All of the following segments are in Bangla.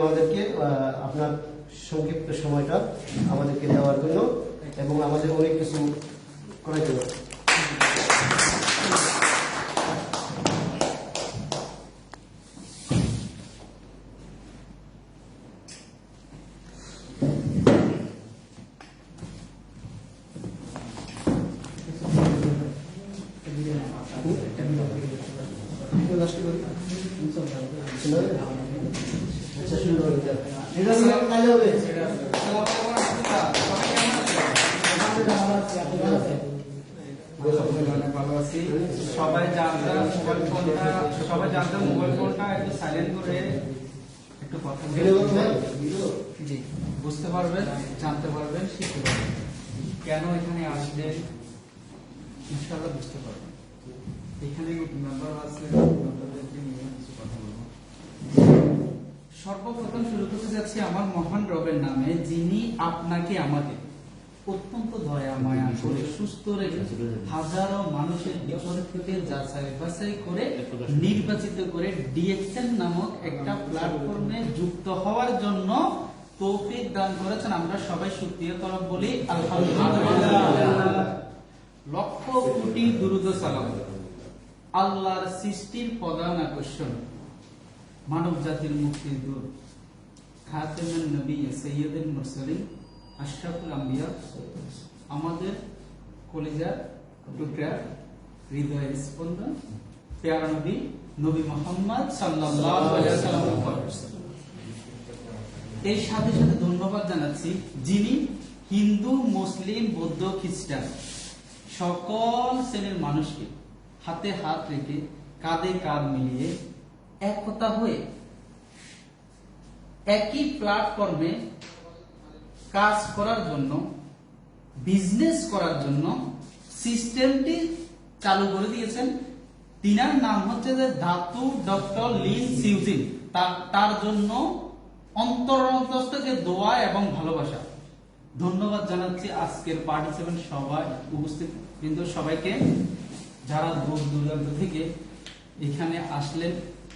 আমাদেরকে আপনার সংক্ষিপ্ত সময়টা আমাদেরকে দেওয়ার জন্য এবং আমাদের অনেক কিছু করার জন্য। সবাই জানতে মোবাইল ফোনটা একটু সাইলেন্ট করে একটু কথা জি বুঝতে পারবেন, জানতে পারবেন, শিখতে পারবেন। কেন এখানে আসবেন ইনশাআল্লাহ বুঝতে পারবেন। এখানে মেম্বার আছে, মেম্বারদেরকে নিয়ে কিছু কথা বলবো। সর্বপ্রথম শুরু করতে যাচ্ছি আমার মহান রবের নামে, যিনি আপনাকে আমাকে অত্যন্ত দয়া মায়া করে সুস্থ রেখে হাজারো মানুষের ভিতর থেকে যাচাই বাছাই করে নির্বাচিত করে ডিএক্সএন নামক একটা প্ল্যাটফর্মে যুক্ত হওয়ার জন্য তৌফিক দান করেছেন। আমরা সবাই শুকরিয়া তরফ বলি আলহামদুলিল্লাহ। লক্ষ কোটি দুরূদ ও সালাম আল্লাহর সৃষ্টির প্রধান আকর্ষণ, মানব জাতির মুক্তির দূত, খাতেমুন নবী সাইয়্যিদুল মুরসালিন আশরাফুল আম্বিয়া, আমাদের কলিজার টুকরা হৃদয়ের স্পন্দন প্যারা নবী নবী মুহাম্মদ সাল্লাল্লাহু আলাইহি ওয়াসাল্লাম। এর সাথে সাথে ধন্যবাদ জানাচ্ছি যিনি হিন্দু, মুসলিম, বৌদ্ধ, খ্রিস্টান সকল শ্রেণীর মানুষকে হাতে হাত রেখে কাঁধে কাঁধ মিলিয়ে একতা হয়ে একই প্ল্যাটফর্মে কাজ করার জন্য, বিজনেস করার জন্য সিস্টেমটি চালু করে দিয়েছেন। তিনার নাম হচ্ছে যে ধাতু ডক্টর লিন সিউজিন। তার জন্য অন্তরন্তস্থকে দোয়া এবং ভালোবাসা। ধন্যবাদ জানাচ্ছি আজকের পার্টিসিপেন্ট সবাই, উপস্থিত বৃন্দ সবাইকে, যারা দূর দূরান্ত থেকে এখানে আসলেন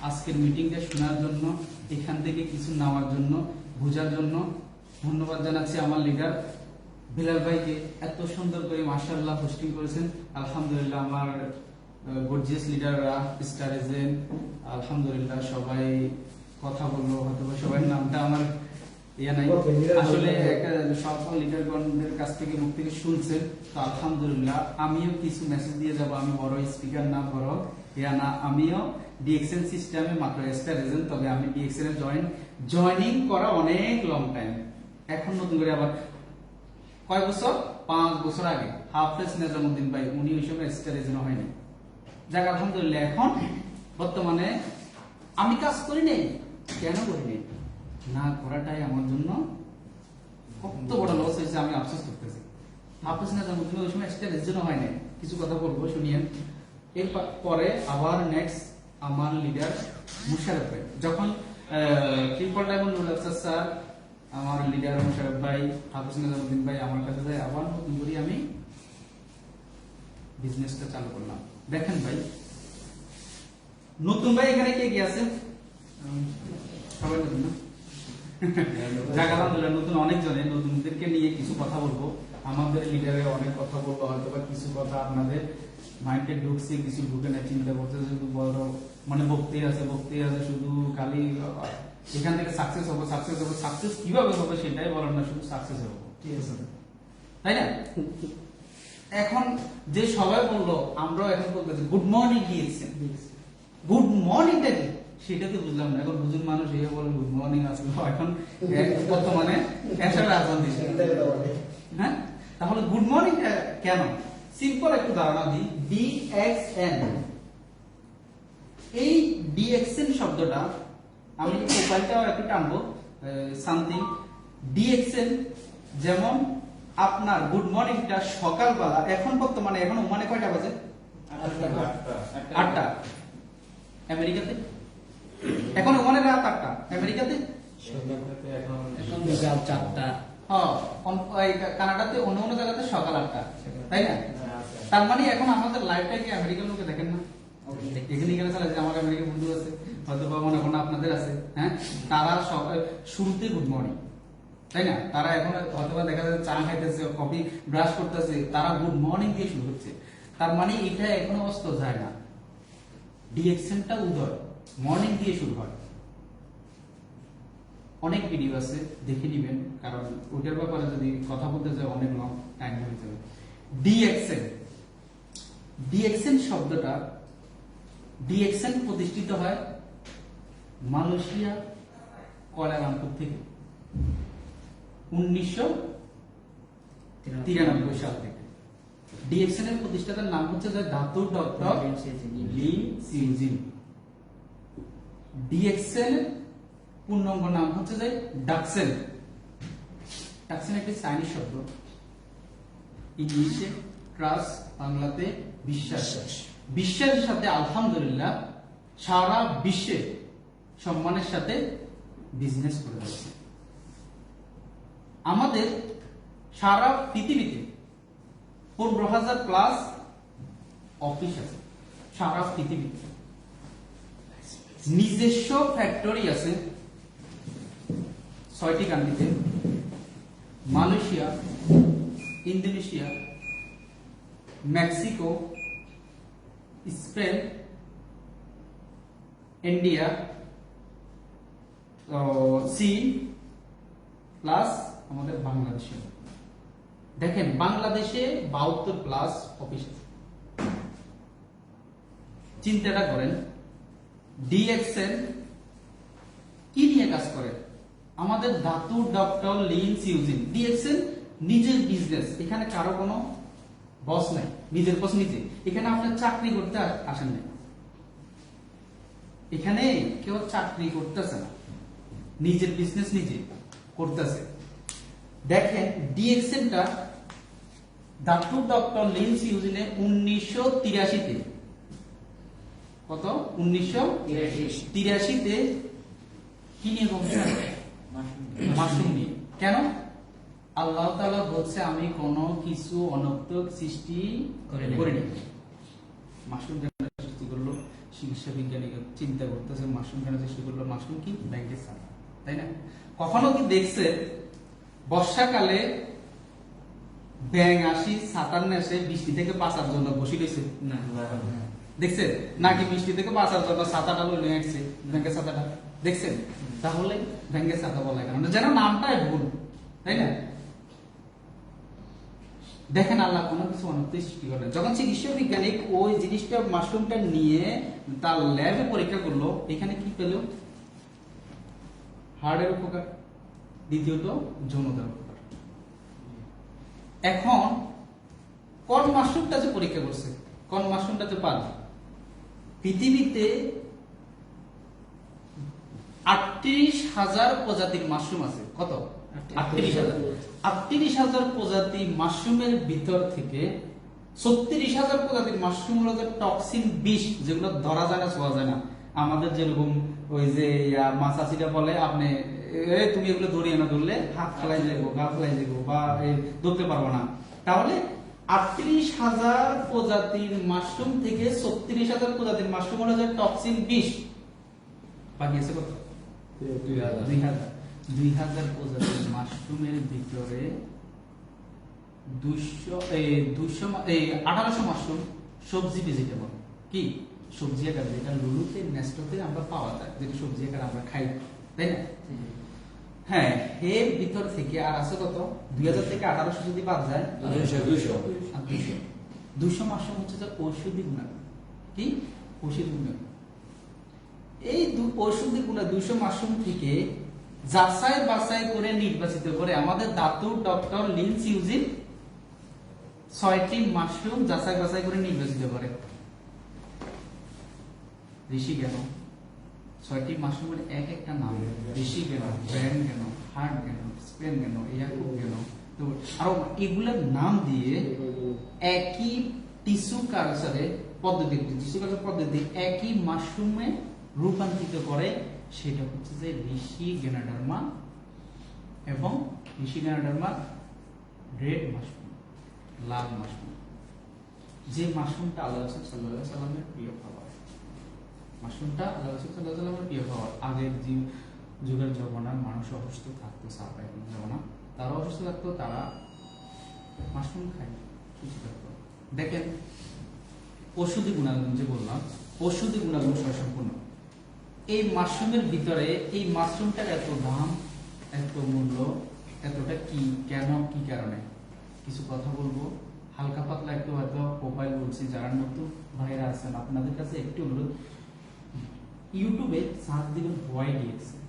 আজকের মিটিংটা শোনার জন্য, এখান থেকে কিছু নেওয়ার জন্য, বোঝার জন্য। ধন্যবাদ জানাচ্ছি আমার লিডার বিলাল ভাইকে, এত সুন্দর করে মাশাআল্লাহ হোস্টিং করেছেন। আলহামদুলিল্লাহ আমার গর্জিয়াস লিডাররা, স্টার এজেন্ট, আলহামদুলিল্লাহ সবাই কথা বললো, হয়তো সবাই নামটা আমার ইয়া নাই, আসলে সকল লিডারগণদের কাছ থেকে মুখ থেকে শুনছেন তো আলহামদুলিল্লাহ। আমিও কিছু মেসেজ দিয়ে যাব, আমি বড় স্পিকার না, বড় ইয়া না, আমিও ডিএক্সএন সিস্টেমে মাত্র স্টার এজেন্ট, তবে আমি ডিএক্সএন এ জয়েনিং করা অনেক লং টাইম। এখন নতুন করে আবার কয় বছর, 5 বছর আগে হাফেজ নিজামউদ্দিন ভাই, উনি ওই সময় স্টার এজেন্ট হয়নি। যাক আলহামদুলিল্লাহ এখন বর্তমানে আমি কাজ করি নাই। কেন করি নাই? না করাটাই আমার জন্য কত বড় লস হয়েছে, আমি আফসোস করতেছি। হাফেজ নিজামউদ্দিন ওই সময় স্টার এজেন্ট হয় নাই। কিছু কথা বলবো, শুনিয়েন। এরপরে আবার নেক্সট আমার লিডার মুশারফ ভাই, যখন ট্রিপল ডায়মন্ড রুল স্যার, আমার লিডার মুশারফ ভাই, হাফেজ নিজামউদ্দিন ভাই আমার কাছে যায়, আবার নতুন করে আমি বিজনেসটা চালু করলাম। দেখেন ভাই, নতুন ভাই এখানে কে কে আছে? সবাই নতুন না? যাক আলহামদুলিল্লাহ, নতুন অনেকজনে, নতুনদেরকে নিয়ে কিছু কথা বলবো। আমাদের লিডারে অনেক কথা বলবো, হয়তো বা কিছু কথা আপনাদের মাইন্ডে ঢুকছে, কিছু ঢুকে না, চিন্তা করতেছে শুধু বড় মানে ভক্তি আছে শুধু খালি এখান থেকে সাকসেস হবো, সাকসেস কিভাবে হবে সেটাই বলেন না, শুধু সাকসেস হবো, ঠিক আছে তাই না? এখন যে সবাই বললো, আমরাও এখন বলতেছি গুড মর্নিং দিয়েছেন, গুড মর্নিংটা কি সেটা তো বুঝলাম না। এখন বুঝুন মানুষ এই বলে গুড মর্নিং আসলো, এখন বর্তমানে হ্যাঁ, তাহলে গুড মর্নিং কেন? সিম্পল একটু ধারণা দিই। ডিএক্সএন, এই ডিএক্সএন শব্দটা আমি প্রোফাইলটাও একটু টানবো, সামথিং ডিএক্সএন, যেমন আপনার গুড মর্নিংটা সকালবেলা, এখন বর্তমানে এখন ওমানে কয়টা বাজে? 8টা। আমেরিকাতে এখন ওমানে রাত 8টা, আমেরিকাতে এখন বিকাল 4টা। কানাডাতে অন্য অন্য জায়গাতে সকাল 8টা, তাই না? তার মানে এখন আমাদের লাইফটা কি আমেরিকার লোকে দেখেন না? এখানে চালা যে আমার আমেরিকা বন্ধু আছে, হয়তো বা মনে করেন আপনাদের আছে, হ্যাঁ, তারা শুরুতে গুড মর্নিং, তাই না? তারা এখন হয়তো বা দেখা যাচ্ছে চা খাইতেছে, কফি ব্রাশ করতেছে, তারা গুড মর্নিং দিয়ে শুরু হচ্ছে। তার মানে এটা এখনো অস্ত যায় না, ডিএক্সএনটা উদয় মর্নিং দিয়ে শুরু হয়। অনেক ভিডিও আছে, দেখে নেবেন, কারণ ওইটার ব্যাপারে যদি কথা বলতে যাই অনেক লং টাইম হয়ে যাবে। ডিএক্সএন, ডিএক্সএন শব্দটা, ডিএক্সএন প্রতিষ্ঠিত হয় মালয়েশিয়া কুয়ালালামপুর থেকে 1993 সাল থেকে। ডিএক্সএন এর প্রতিষ্ঠাতার নাম হচ্ছে যে ধাতুর ডক্টর লিন সিউজিন। ডিএক্সএন পূর্ণাঙ্গ নাম হচ্ছে যে ডাকসেন। ডাকসেন একটি চাইনিজ শব্দ, ইংলিশে ট্রাস্ট, বাংলাতে বিশ্বাস। বিশ্বাসের সাথে আলহামদুলিল্লাহ সারা বিশ্বে সম্মানের সাথে বিজনেস করে যাচ্ছে। আমাদের সারা পৃথিবীতে 15,000 প্লাস অফিস আছে সারা পৃথিবীতে। নিজস্ব ফ্যাক্টরি আছে 6টি কান্ট্রিতে, Malaysia, Indonesia, Mexico, Spain, India, চীন, প্লাস আমাদের বাংলাদেশে। দেখেন বাংলাদেশে 72 প্লাস অফিস আছে। চিন্তাটা করেন, ডিএক্সএন কি নিয়ে কাজ করে? আমাদের ধাতু ডক্টর লিন সিউজিন। ডিএক্সএন নিজের বিজনেস, এখানে কারো কোনো বস নাই, নিজের বস নিজে। এখানে আপনার চাকরি করতে আসেন না, এখানে কেউ চাকরি করতেছে না, নিজের বিজনেস নিজে করতেছে। দেখেন ডিএক্সএনটা ধাতু ডক্টর লিন সিউজিনে 1983-তে, কত 1983-তে কি নিয়ে গবেষণা করে? মাশরুম নিয়ে। কেন? আল্লাহ তাআলা বলছে আমি কোনো কিছু অনর্থক সৃষ্টি করিনি। মাশরুম কেন সৃষ্টি করলো? চিকিৎসা বিজ্ঞানীরা চিন্তা করতেছে মাশরুম কেন সৃষ্টি করলো? মাশরুম কি ব্যাংকের ছাতা, তাই না? কখনো কি দেখছে বর্ষাকালে ব্যাঙ আসি ছাতার নেশে বৃষ্টি থেকে বাঁচার জন্য বসে রয়েছে? না, দেখছেন? নাকি বৃষ্টি থেকে বাঁচার জন্য ছাতাটা লয়ে আসছে, ব্যাংকের ছাতাটা, দেখছেন? তাহলে ব্যাংকের ছাতা বলা কেন? যেন নামটাই ভুল, তাই না? দেখেন আল্লাহ কোনো কিছু অনর্থক সৃষ্টি করে। যখন চিকিৎসা বিজ্ঞানী ওই জিনিসটা মাশরুমটা নিয়ে তার ল্যাবে পরীক্ষা করলো, এখানে কি পেল? হার্টের উপকার, দ্বিতীয়ত যৌনতার উপকার। এখন কোন মাশরুমটা যে পরীক্ষা করছে, কোন মাশরুমটা যে পাল, পৃথিবীতে 38,000 প্রজাতির মাশরুম আছে। কত? 38,000 প্রজাতি মাশরুমের ভিতর থেকে 36,000 প্রজাতির মাশরুম হলো যে টক্সিন বিষ, যেগুলো ধরা যায় না, ছোঁয়া যায় না। আমাদের যেরকম ওই যে মাছাচিটা বলে আপনি তুমি এগুলো ধরিয়ে না, ধরলে হাত ফেলাই যাবো, গা ফেলাই যাবো, বা ধরতে পারবো না। তাহলে 38,000 প্রজাতির মাশরুম থেকে 36,000 প্রজাতির মাশরুম হলো যে টক্সিন বিষ। বাকি আছে কত? 2,000 প্রজাতির মাশরুমের ভিতরে 1800 মাশরুম সবজি ভেজিটেবল। কি সবজি আকারে, যেটা লুলুতে নেস্টোতে আমরা পাওয়া যায়, যেটা সবজি আকারে আমরা খাই, তাই না? হ্যাঁ, এর ভিতর থেকে আর আছে কত? 2000 থেকে 1800 যদি বাদ যায় 200 মাশরুম হচ্ছে যে ঔষধি গুণ। কি ঔষধি গুণ? এই ঔষধি গুণ 200 মাশরুম থেকে যাচাই বাছাই করে নির্বাচিত করে আমাদের ধাতু ডক্টর লিন সিউজিন 6টি মাশরুম যাচাই বাছাই করে নির্বাচিত করে। ঋষি কেন? 6টি মাশরুমের এক একটা নাম, ঋষি কেন, ব্র্যান্ড কেন, হার্ট কেন, স্পেন কেন, ইয়াকুব কেন, তো আরো এগুলোর নাম দিয়ে একই টিস্যু কালচারে পদ্ধতি, টিস্যু কালচার পদ্ধতি একই মাশরুমে রূপান্তরিত করে। সেটা হচ্ছে যে ঋষি গেনাডার্মা এবং ঋষি গেনাডার্মা রেড মাশরুম, লাল মাশরুম, যে মাশরুমটা আল্লাহ রাসূল সাল্লাল্লাহু আলাইহি ওয়াসাল্লামের প্রিয় খাবার। মাশরুমটা আল্লাহ রাসূল সাল্লাল্লাহু আলাইহি ওয়াসাল্লামের প্রিয় খাবার। আগের যুগের জমানার মানুষ অসুস্থ থাকতো, সাহাবায়ে জমানা তারা অসুস্থ থাকতো, তারা মাশরুম খায়, সুস্থ থাকতো। দেখেন ঔষধি গুণাগুণ যে বললাম, ঔষধি গুণাগুণ সম্পূর্ণ। এই মাশরুমের ভিতরে এই মাশরুমটার এত দাম, এত মূল্য, এতটা কি, কেন, কি কারণে কিছু কথা বলবো। হালকা পাতলা একটু হয়তো প্রোফাইল বলছি, যারা নতুন ভাইরা আছেন আপনাদের কাছে একটু অনুরোধ, ইউটিউবে সার্চ দিবেন হোয়াই ডিএক্সএন।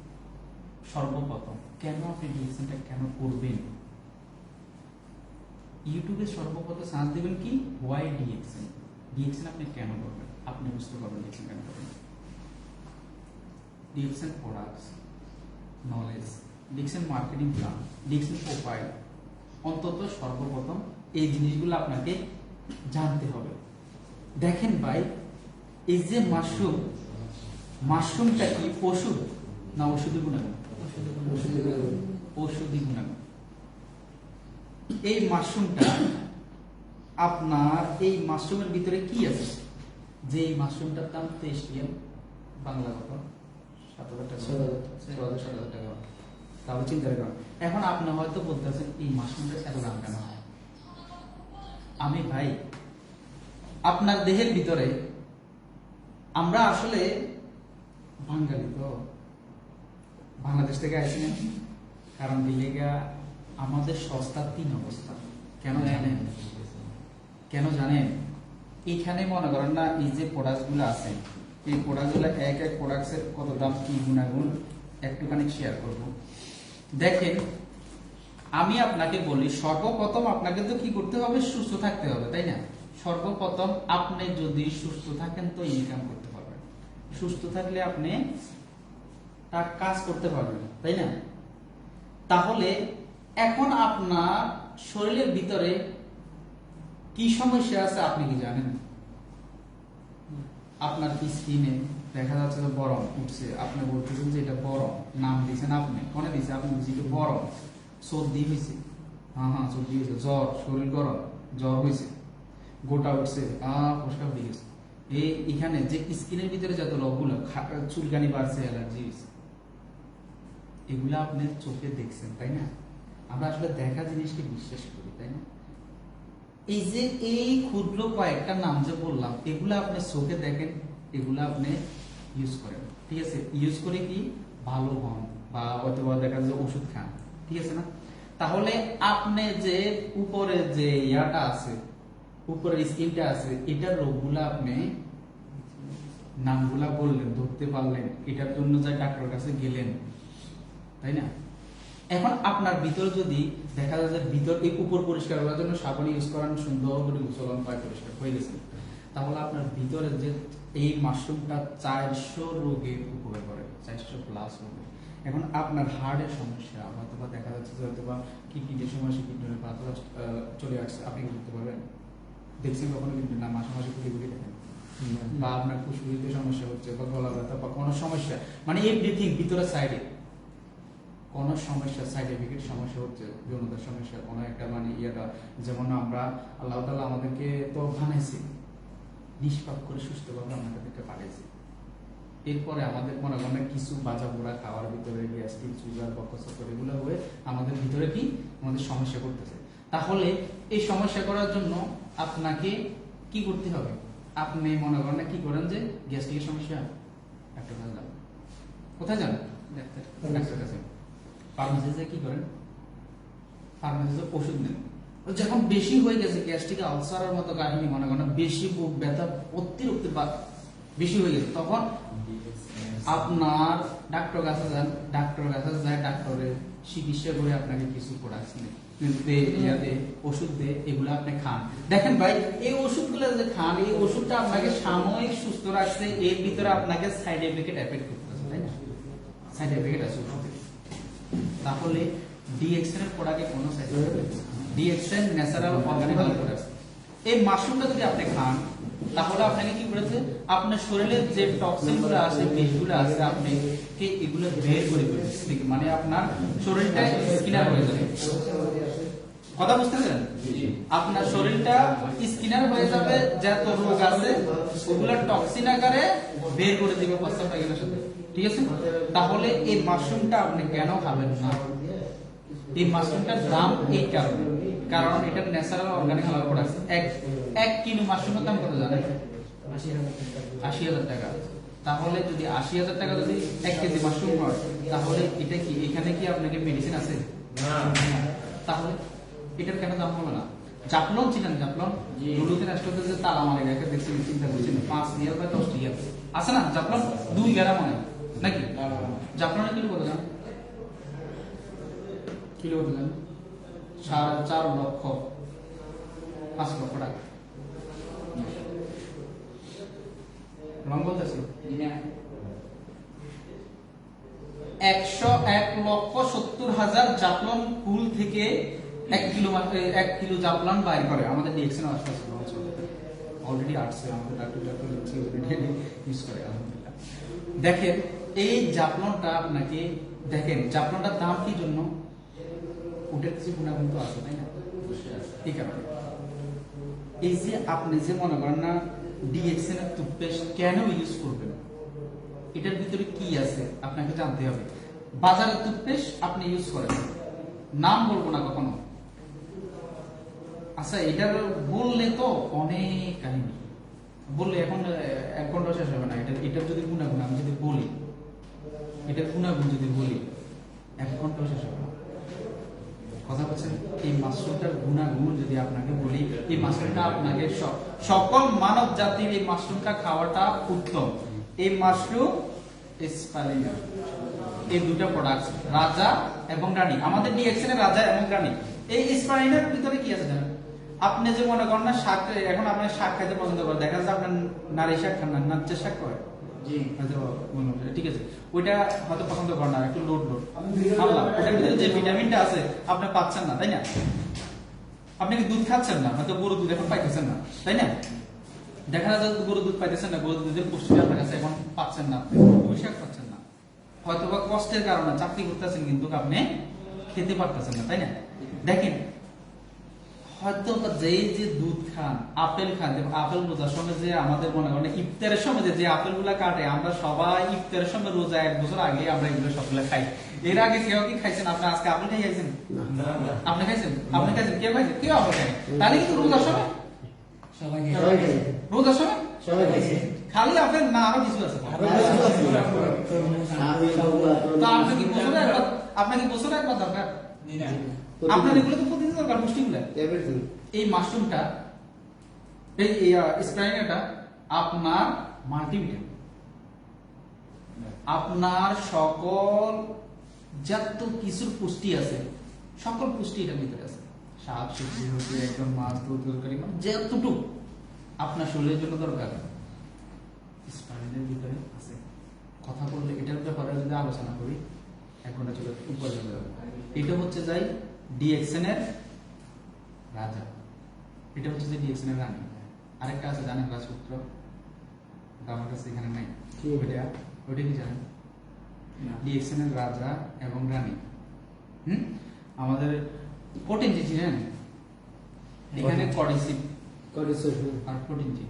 সর্বপ্রথম কেন আপনি ডিএক্সএনটা কেন করবেন, ইউটিউবে সর্বপ্রথম সার্চ দিবেন কি হোয়াই ডিএক্সএন। ডিএক্সএন আপনি কেন করবেন, আপনি বুঝতে পারবেন ডিএক্সএন কেন করবেন। DXN products, knowledge, DXN marketing plan, DXN profile, অন্তত সর্বপ্রথম এই জিনিসগুলো আপনাকে জানতে হবে। দেখেন ভাই, এই যে মাশরুম, মাশরুমটা কি ওষুধ না ওষুধি গুণাগুণ? ওষুধি গুণাগুণ। এই মাশরুমটা আপনার, এই মাশরুমের ভিতরে কি আছে, যে এই মাশরুমটার দাম 23 রিয়াল, বাংলা কত? 7,000 টাকা, 7,000 টাকা। তাহলে চিন্তা করেন, এখন আপনি হয়তো বলতেছেন এই মাশরুমটা এত দাম কেন? আমি ভাই, আপনার দেহের ভিতরে আমরা আসলে বাঙালি তো, বাংলাদেশ থেকে আসি না, কারণ দিলেগা আমাদের সস্তার 3 অবস্থা। কেন জানেন? কেন জানেন? এখানে মনে করেন না, এই যে প্রোডাক্টগুলো আছে, এই প্রোডাক্টগুলো এক এক প্রোডাক্টের কত দাম, কি গুণাগুণ একটুখানি শেয়ার করব। দেখেন, আমি আপনাকে বলি, সর্বপ্রথম আপনাকে তো কি করতে হবে, সুস্থ থাকতে হবে, তাই না? সর্বপ্রথম আপনি যদি সুস্থ থাকেন তো ইনকাম করতে পারবেন, সুস্থ থাকলে আপনি তার কাজ করতে পারবেন, তাই না? তাহলে এখন আপনার শরীরের ভিতরে কি সমস্যা আছে আপনি কি জানেন? আপনার কি স্কিনে দেখা যাচ্ছে যে গরম উঠছে, আপনি বলতেছেন যে এটা গরম, নাম দিয়েছেন আপনি, মনে দিয়েছে আপনি বলছেন এটা গরম, সর্দি হয়েছে, হ্যাঁ সর্দি হয়েছে, জ্বর, শরীর গরম, জ্বর হয়েছে, গোটা উঠছে, পরিষ্কার হয়ে গেছে, এখানে যে স্কিনের ভিতরে যত রোগগুলো, চুলকানি বাড়ছে, অ্যালার্জি হয়েছে, এগুলা আপনি চোখে দেখছেন, তাই না? আমরা আসলে দেখা জিনিসকে বিশ্বাস করি, তাই না? এই যে এই ক্ষুদ্র কয়েকটা নাম যে বললাম, এগুলা আপনি চোখে দেখেন, এগুলা আপনি ইউজ করেন, ঠিক আছে? ইউজ করে কি ভালো হন, বা অথবা দেখা যায় ওষুধ খান, ঠিক আছে না? তাহলে আপনি যে উপরে যে ইয়াটা আছে, উপরের স্কিনটা আছে, এটার রোগগুলা আপনি নামগুলা বললেন, ধরতে পারলেন, এটার জন্য যে ডাক্তারের কাছে গেলেন, তাই না? এখন আপনার ভিতর যদি দেখা যায় যে ভিতর এই উপর পরিষ্কার করার জন্য সাবান ইউজ করেন, সুন্দর করে গোসলন পায় পরিষ্কার হয়ে গেছে, তাহলে আপনার ভিতরে যে এই মাশরুমটা 400 রোগের উপকার করে, 400 প্লাস রোগে। এখন আপনার হার্টের সমস্যা, অথবা দেখা যাচ্ছে যে হয়তোবা কিডনির সমস্যা, কিডনির পাথর চলে আসছে, আপনি কি করতে পারবেন? দেখছেন কখনো? কিন্তু না, মাসে মাসে ঘুরে ঘুরে দেখেন, বা আপনার ফুসফুসিতে সমস্যা হচ্ছে, বা গলা ব্যথা, বা কোনো সমস্যা, মানে এভরিথিং ভিতরে সাইডে কোন সমস্যা, সার্টিফিকেট সমস্যা হচ্ছে, যৌনতার সমস্যা, কোনো একটা মানে ইয়েটা, যেমন আমরা আল্লাহ তাআলা আমাদেরকে তো বানাইছি নিষ্পাপ করে, সুস্থভাবে আমাদেরকে পাঠাইছি, এরপরে আমাদের মনে করেন কিছু বাজা পোড়া খাওয়ার ভিতরে গ্যাস্ট্রিক, সুগার, বক্ষচক্র এগুলো হয়ে আমাদের ভিতরে কি আমাদের সমস্যা করতেছে। তাহলে এই সমস্যা করার জন্য আপনাকে কি করতে হবে? আপনি মনে করেন কি করেন যে গ্যাস্ট্রিকের সমস্যা, একটা কাজ যান, কোথায় যান? ডাক্তার কাছে। ফার্মাসিতে কি করেন? ফার্মাসিতে ওষুধ নেন। যখন বেশি হয়ে গেছে, গ্যাস্ট্রিক আলসারের মতো কাহিনী, মনে করেন বেশি বুক ব্যথা অতিরিক্ত বেশি হয়ে গেছে, তখন আপনার ডাক্তার কাছে যান, ডাক্তারের কাছে যায়, ডাক্তারের চিকিৎসা করে আপনাকে কিছু প্রোডাক্ট ওষুধ দেয়, এগুলো আপনি খান। দেখেন ভাই, এই ওষুধগুলো যে খান, এই ওষুধটা আপনাকে সাময়িক সুস্থ রাখছে, এর ভিতরে আপনাকে সাইড এফেক্ট করতেছে, তাই না? সাইড এফেক্ট আছে ওষুধের। তাহলে ডিএক্সএন এর প্রোডাক্টে কোনো সাইড এফেক্ট নেই। DXN natural organic product. এই মাশরুমটা যদি আপনি খান, তাহলে আপনাকে কি করেছে, আপনার শরীরে যে টক্সিন গুলো আছে, বিষগুলো আছে, আপনাকে এগুলো বের করে দিবে, মানে আপনার শরীরটা স্কিনার হয়ে যাবে। কথা বুঝতেছেন? আপনার শরীরটা স্কিনার হয়ে যাবে, যত রোগ আছে ওগুলা টক্সিন আকারে বের করে দিবে প্রস্রাব পায়খানার সাথে, ঠিক আছে? তাহলে এই মাশরুমটা আপনি কেন খাবেন না? এই মাশরুমটার দাম এই কারণে, কারণ এটা ন্যাচারাল অর্গানিক হালাল প্রোডাক্ট। এক কিলো মাশরুমের দাম কত জানেন? ৮০,০০০ টাকা। তাহলে যদি ৮০,০০০ টাকা যদি ১ কেজি মাশরুম হয়, তাহলে এটা কি এখানে কি আপনাকে মেডিসিন আছে? তাহলে এটার কেন দাম হবে না? জাফলং চিনেন? জাফলং লুলুতে রাষ্ট্রতে যে তালা মারে রেখে দেখছি, চিন্তা করছেন ৫ রিয়াল বা ১০ রিয়াল আছে না? জাফলং ২ গ্রাম মনে নাকি? জাফলংয়ের কিলো কত জান? কিলো কত জান? ৪.৫ লক্ষ ৫ লক্ষ টাকা। রং বলতেছি ১০১,৭০,০০০ জাফলং ফুল থেকে ১ কিলো জাফলং বাইর করে আমাদের ডিএক্সএন অলরেডি আসছে, আমাদের ডাক্তার ইউজ করে আলহামদুলিল্লাহ। দেখেন এই জাফলংটা আপনাকে, দেখেন জাফলংটার দাম কি জন্য? ওটার কিছু গুণাগুণ তো আছে, তাই না? এই কারণে এই যে আপনি যে মনে করেন না ডিএক্সএন এর টুথপেস্ট কেন ইউজ করবেন, এটার ভিতরে কি আছে আপনাকে জানতে হবে। বাজারের টুথপেস্ট আপনি ইউজ করেন, নাম বলবো না কখনো, আচ্ছা এটার বললে তো অনেক কাহিনী, বললে এখন ১ ঘন্টা শেষ হবে না। এটার যদি গুণাগুণ আমি যদি বলি, এটার গুণাগুণ যদি বলি ১ ঘন্টা শেষ হবে না। কথা বলছেন? এই মাশরুমটার গুণাগুণ যদি আপনাকে বলি, এই মাশরুমটা আপনাকে সকল মানব জাতির এই মাশরুমটা খাওয়াটা উত্তম। এই মাশরুম স্পালিনা, এই দুটো প্রোডাক্ট রাজা এবং রানী, আমাদের ডিএক্সএন এর রাজা এবং রানী। এই স্পালিনার ভিতরে কি আছে জানেন? আপনি যে মনে করেন না শাক, এখন আপনি শাক খাইতে পছন্দ করেন, দেখা যাচ্ছে আপনার নারী শাক খান না, নাচ্চের শাক করে, ঠিক আছে, ওইটা হয়তো পছন্দ করেন না, একটু লোড খাওয়ালাম, ওটার ভিতরে যে ভিটামিনটা আছে আপনি পাচ্ছেন না, তাই না? আপনি কি দুধ খাচ্ছেন না, হয়তো গরুর দুধ এখন পাইতেছেন না, তাই না? দেখা যাচ্ছে গরুর দুধ পাইতেছেন না, গরুর দুধের পুষ্টি আপনার কাছে এখন পাচ্ছেন না, ওই শাক পাচ্ছেন না, হয়তো বা কষ্টের কারণে চাকরি করতেছেন কিন্তু আপনি খেতে পারতেছেন না, তাই না? দেখেন হয়তো যে দুধ খান, আপেল খান, আপেল রোজার সময় যে আমাদের মনে করেন ইফতারের সময় যে আপেল গুলা কাটে, আমরা সবাই ইফতারের সময় রোজা ১ বছর আগে আমরা এগুলো সবগুলো খাই। এর আগে কেউ কি খাইছেন? আপনি আজকে আপেল খাইছেন? আপনি খাইছেন? আপনি খাইছেন? কেউ খাইছেন? কেউ আপেল খায়? তাহলে কিন্তু রোজার সময় সবাই রোজার সময় সবাই খাইছে, খালি আপেল না আরো কিছু আছে। তা আপনি কি বছরে একবার দরকার? আপনার এগুলো তো প্রতিদিন দরকার পুষ্টিগুলো। এই মাশরুমটা, এই স্প্রাইনাটা আপনার মাল্টিভিটামিন, আপনার সকল যত কিছুর পুষ্টি আছে সকল পুষ্টি এটার ভিতরে আছে। শাক সবজি হতে একদম মাছ দুধ তরকারি যতটুকু আপনার শরীরের জন্য দরকার স্প্রাইনের ভিতরে আছে। কথা বললে এটার ব্যাপারে যদি আলোচনা করি ১ ঘন্টা চলে উপরে চলে যাবে। এটা হচ্ছে যাই ডিএক্সএন এর রাজা, এটা হচ্ছে যে ডিএক্সএন এর রানী। আরেকটা আছে জানেন? রাজপুত্র, আমার কাছে এখানে নাই। ওইটা কি জানেন? ডিএক্সএন এর রাজা এবং রানী। আমাদের প্রোটিনজি চিনেন? এখানে কডিসিপ আর প্রোটিনজি।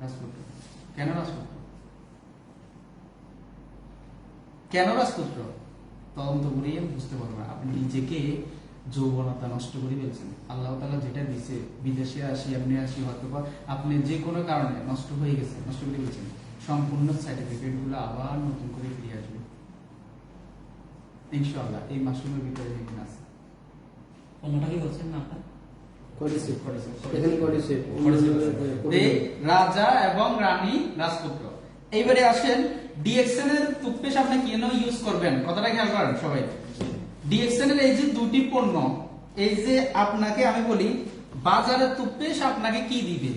রাজপুত্র কেন রাজপুত্র? কেন রাজপুত্র? তদন্ত করিয়ে বুঝতে পারবেন। আপনি নিজেকে যৌবনতা নষ্ট করে ফেলছেন। আল্লাহ তাআলা যেটা দিছে, বিদেশে আসি এমনি আসি হয়তো বা আপনি যে কোনো কারণে নষ্ট হয়ে গেছে, নষ্ট করে ফেলছেন, সম্পূর্ণ সার্টিফিকেট গুলো আবার নতুন করে ফিরে আসবে ইনশাআল্লাহ। এই মাশরুমের ভিতরে লিখে আছে। কোনটা কি বলছেন না আপনার? রাজা এবং রানী, রাজপুত্র। এইবারে আসেন ডিএক্সএন এর টুথপেস্ট আপনি কেন ইউজ করবেন, কথাটা খেয়াল করেন সবাই। ডিএক্সএন এর এই যে দুটি পণ্য, এই যে আপনাকে আমি বলি বাজারের টুথপেস্ট আপনাকে কি দিবে,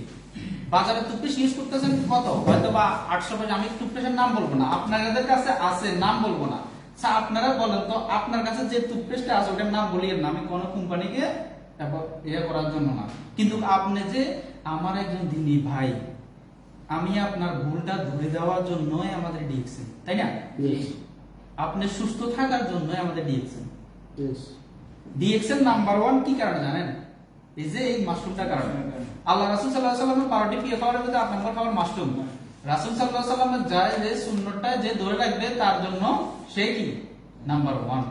বাজারের টুথপেস্ট ইউজ করতেছেন কত, হয়তো বা ৮০০ টাকা। আমি টুথপেস্টের নাম বলবো না, আপনাদের কাছে আছে নাম বলবো না। আচ্ছা আপনারা বলেন তো, আপনার কাছে যে টুথপেস্টটা আছে ওটার নাম বলিয়েন না, আমি কোনো কোম্পানিকে ইয়ে করার জন্য না, কিন্তু আপনি যে আমার একজন দিনী ভাই, আমি আপনার ভুলটা ধরে দেওয়ার জন্যই আমাদের ডিএক্সএন, তাই না? আপনি সুস্থ থাকার জন্যই আমাদের ডিএক্সএন। ডিএক্সএন নাম্বার 1 কি কারণে জানেন? এই যে এই মাশরুমটার কারণে। আল্লাহ রাসূল সাল্লাল্লাহু আলাইহি ওয়াসাল্লামের 12টি প্রিয় খাবারের মধ্যে 8 নম্বর খাবার মাশরুম। রাসূল সাল্লাল্লাহু আলাইহি ওয়াসাল্লামের যায় যে সুন্নতটা যে ধরে রাখবে তার জন্য সে কি নাম্বার 1।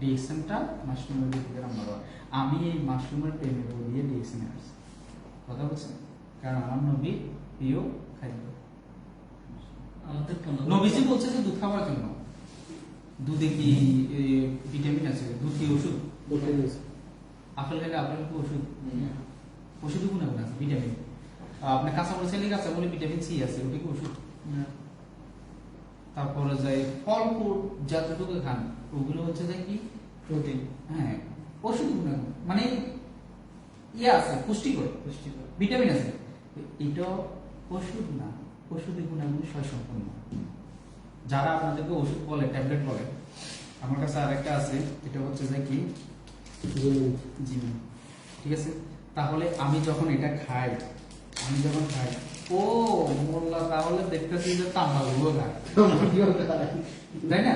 ডিএক্সএনটা মাশরুমের দিকে নাম্বার 1। আমি এই মাশরুমের প্রেমে পড়িয়ে ডিএক্সএনে আসছি। কথা বলছেন? কারণ আমার নবী প্রিয় খাদ্য। আমাদের কোন নবীজি বলছে যে দুধ খাওয়ার জন্য। দুধে কি ভিটামিন আছে? দুধ কি ওষুধ? আপেল খেলে আপেল কি ওষুধ? ওষুধই গুণ আছে ভিটামিন। আপনি কাঁচামরিচ খেলে কাঁচামরিচ ভিটামিন সি আছে, ওটা কি ওষুধ? তারপরে যাই ফল ফ্রুট যতটুকু খান ওগুলো হচ্ছে যে কি প্রোটিন। হ্যাঁ, ওষুধ গুণ মানে ইয়ে আছে, পুষ্টিকর ভিটামিন আছে। এটা ওষুধ না, ওষুধের গুণাগুণ সম্পূর্ণ। যারা আপনাদেরকে ওষুধ বলে, ট্যাবলেট বলে, আমার কাছে আরেকটা আছে, এটা হচ্ছে যে কি জিমিন। ঠিক আছে, তাহলে আমি যখন এটা খাই, ও মোল্লা তাহলে দেখতেছি যে তাম্বাকু খায়, তাই না?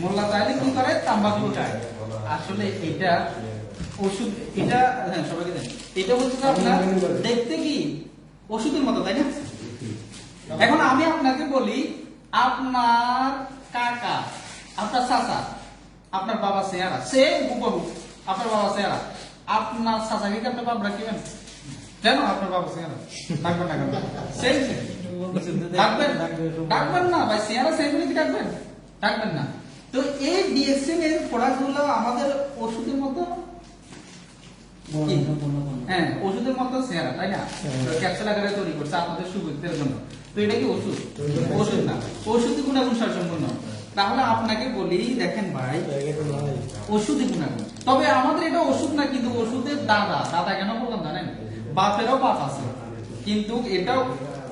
মোল্লা তাহলে কি করে? তাম্বাকু খায়। আসলে এটা ওষুধ, এটা হ্যাঁ সবাইকে দেন। এটা হচ্ছে আপনার দেখতে কি ওষুধের মতো, তাই না? এখন আমি আপনাকে বলি, আপনার কাকা, আপনার চাচা, আপনার বাবা চেহারা সেম হুবহু, আপনার বাবা চেহারা, আপনার চাচাকে কি আপনার বাবা রাখবেন? কেন আপনার বাবা চেহারা ডাকবেন না? কেন সেম ডাকবেন? ডাকবেন না ভাই, চেহারা সেম বলে কি ডাকবেন? ডাকবেন না। তো এই ডিএক্সএন এর প্রোডাক্টগুলো আমাদের ওষুধের মতো, হ্যাঁ ওষুধের মতো চেহারা, তাই না? ক্যাপসুল আকারে তৈরি করছে আপনাদের সুবিধার জন্য। তো এটা কি ওষুধ? ওষুধ না, ওষুধ গুণাগুণ সম্পূর্ণ। তাহলে আপনাকে বলি, দেখেন ভাই, ওষুধই গুণাগুণ। তবে আমাদের এটা ওষুধ না, কিন্তু ওষুধের দাদা। দাদা কেন বললাম জানেন? বাপেরও বাপ আছে, কিন্তু এটা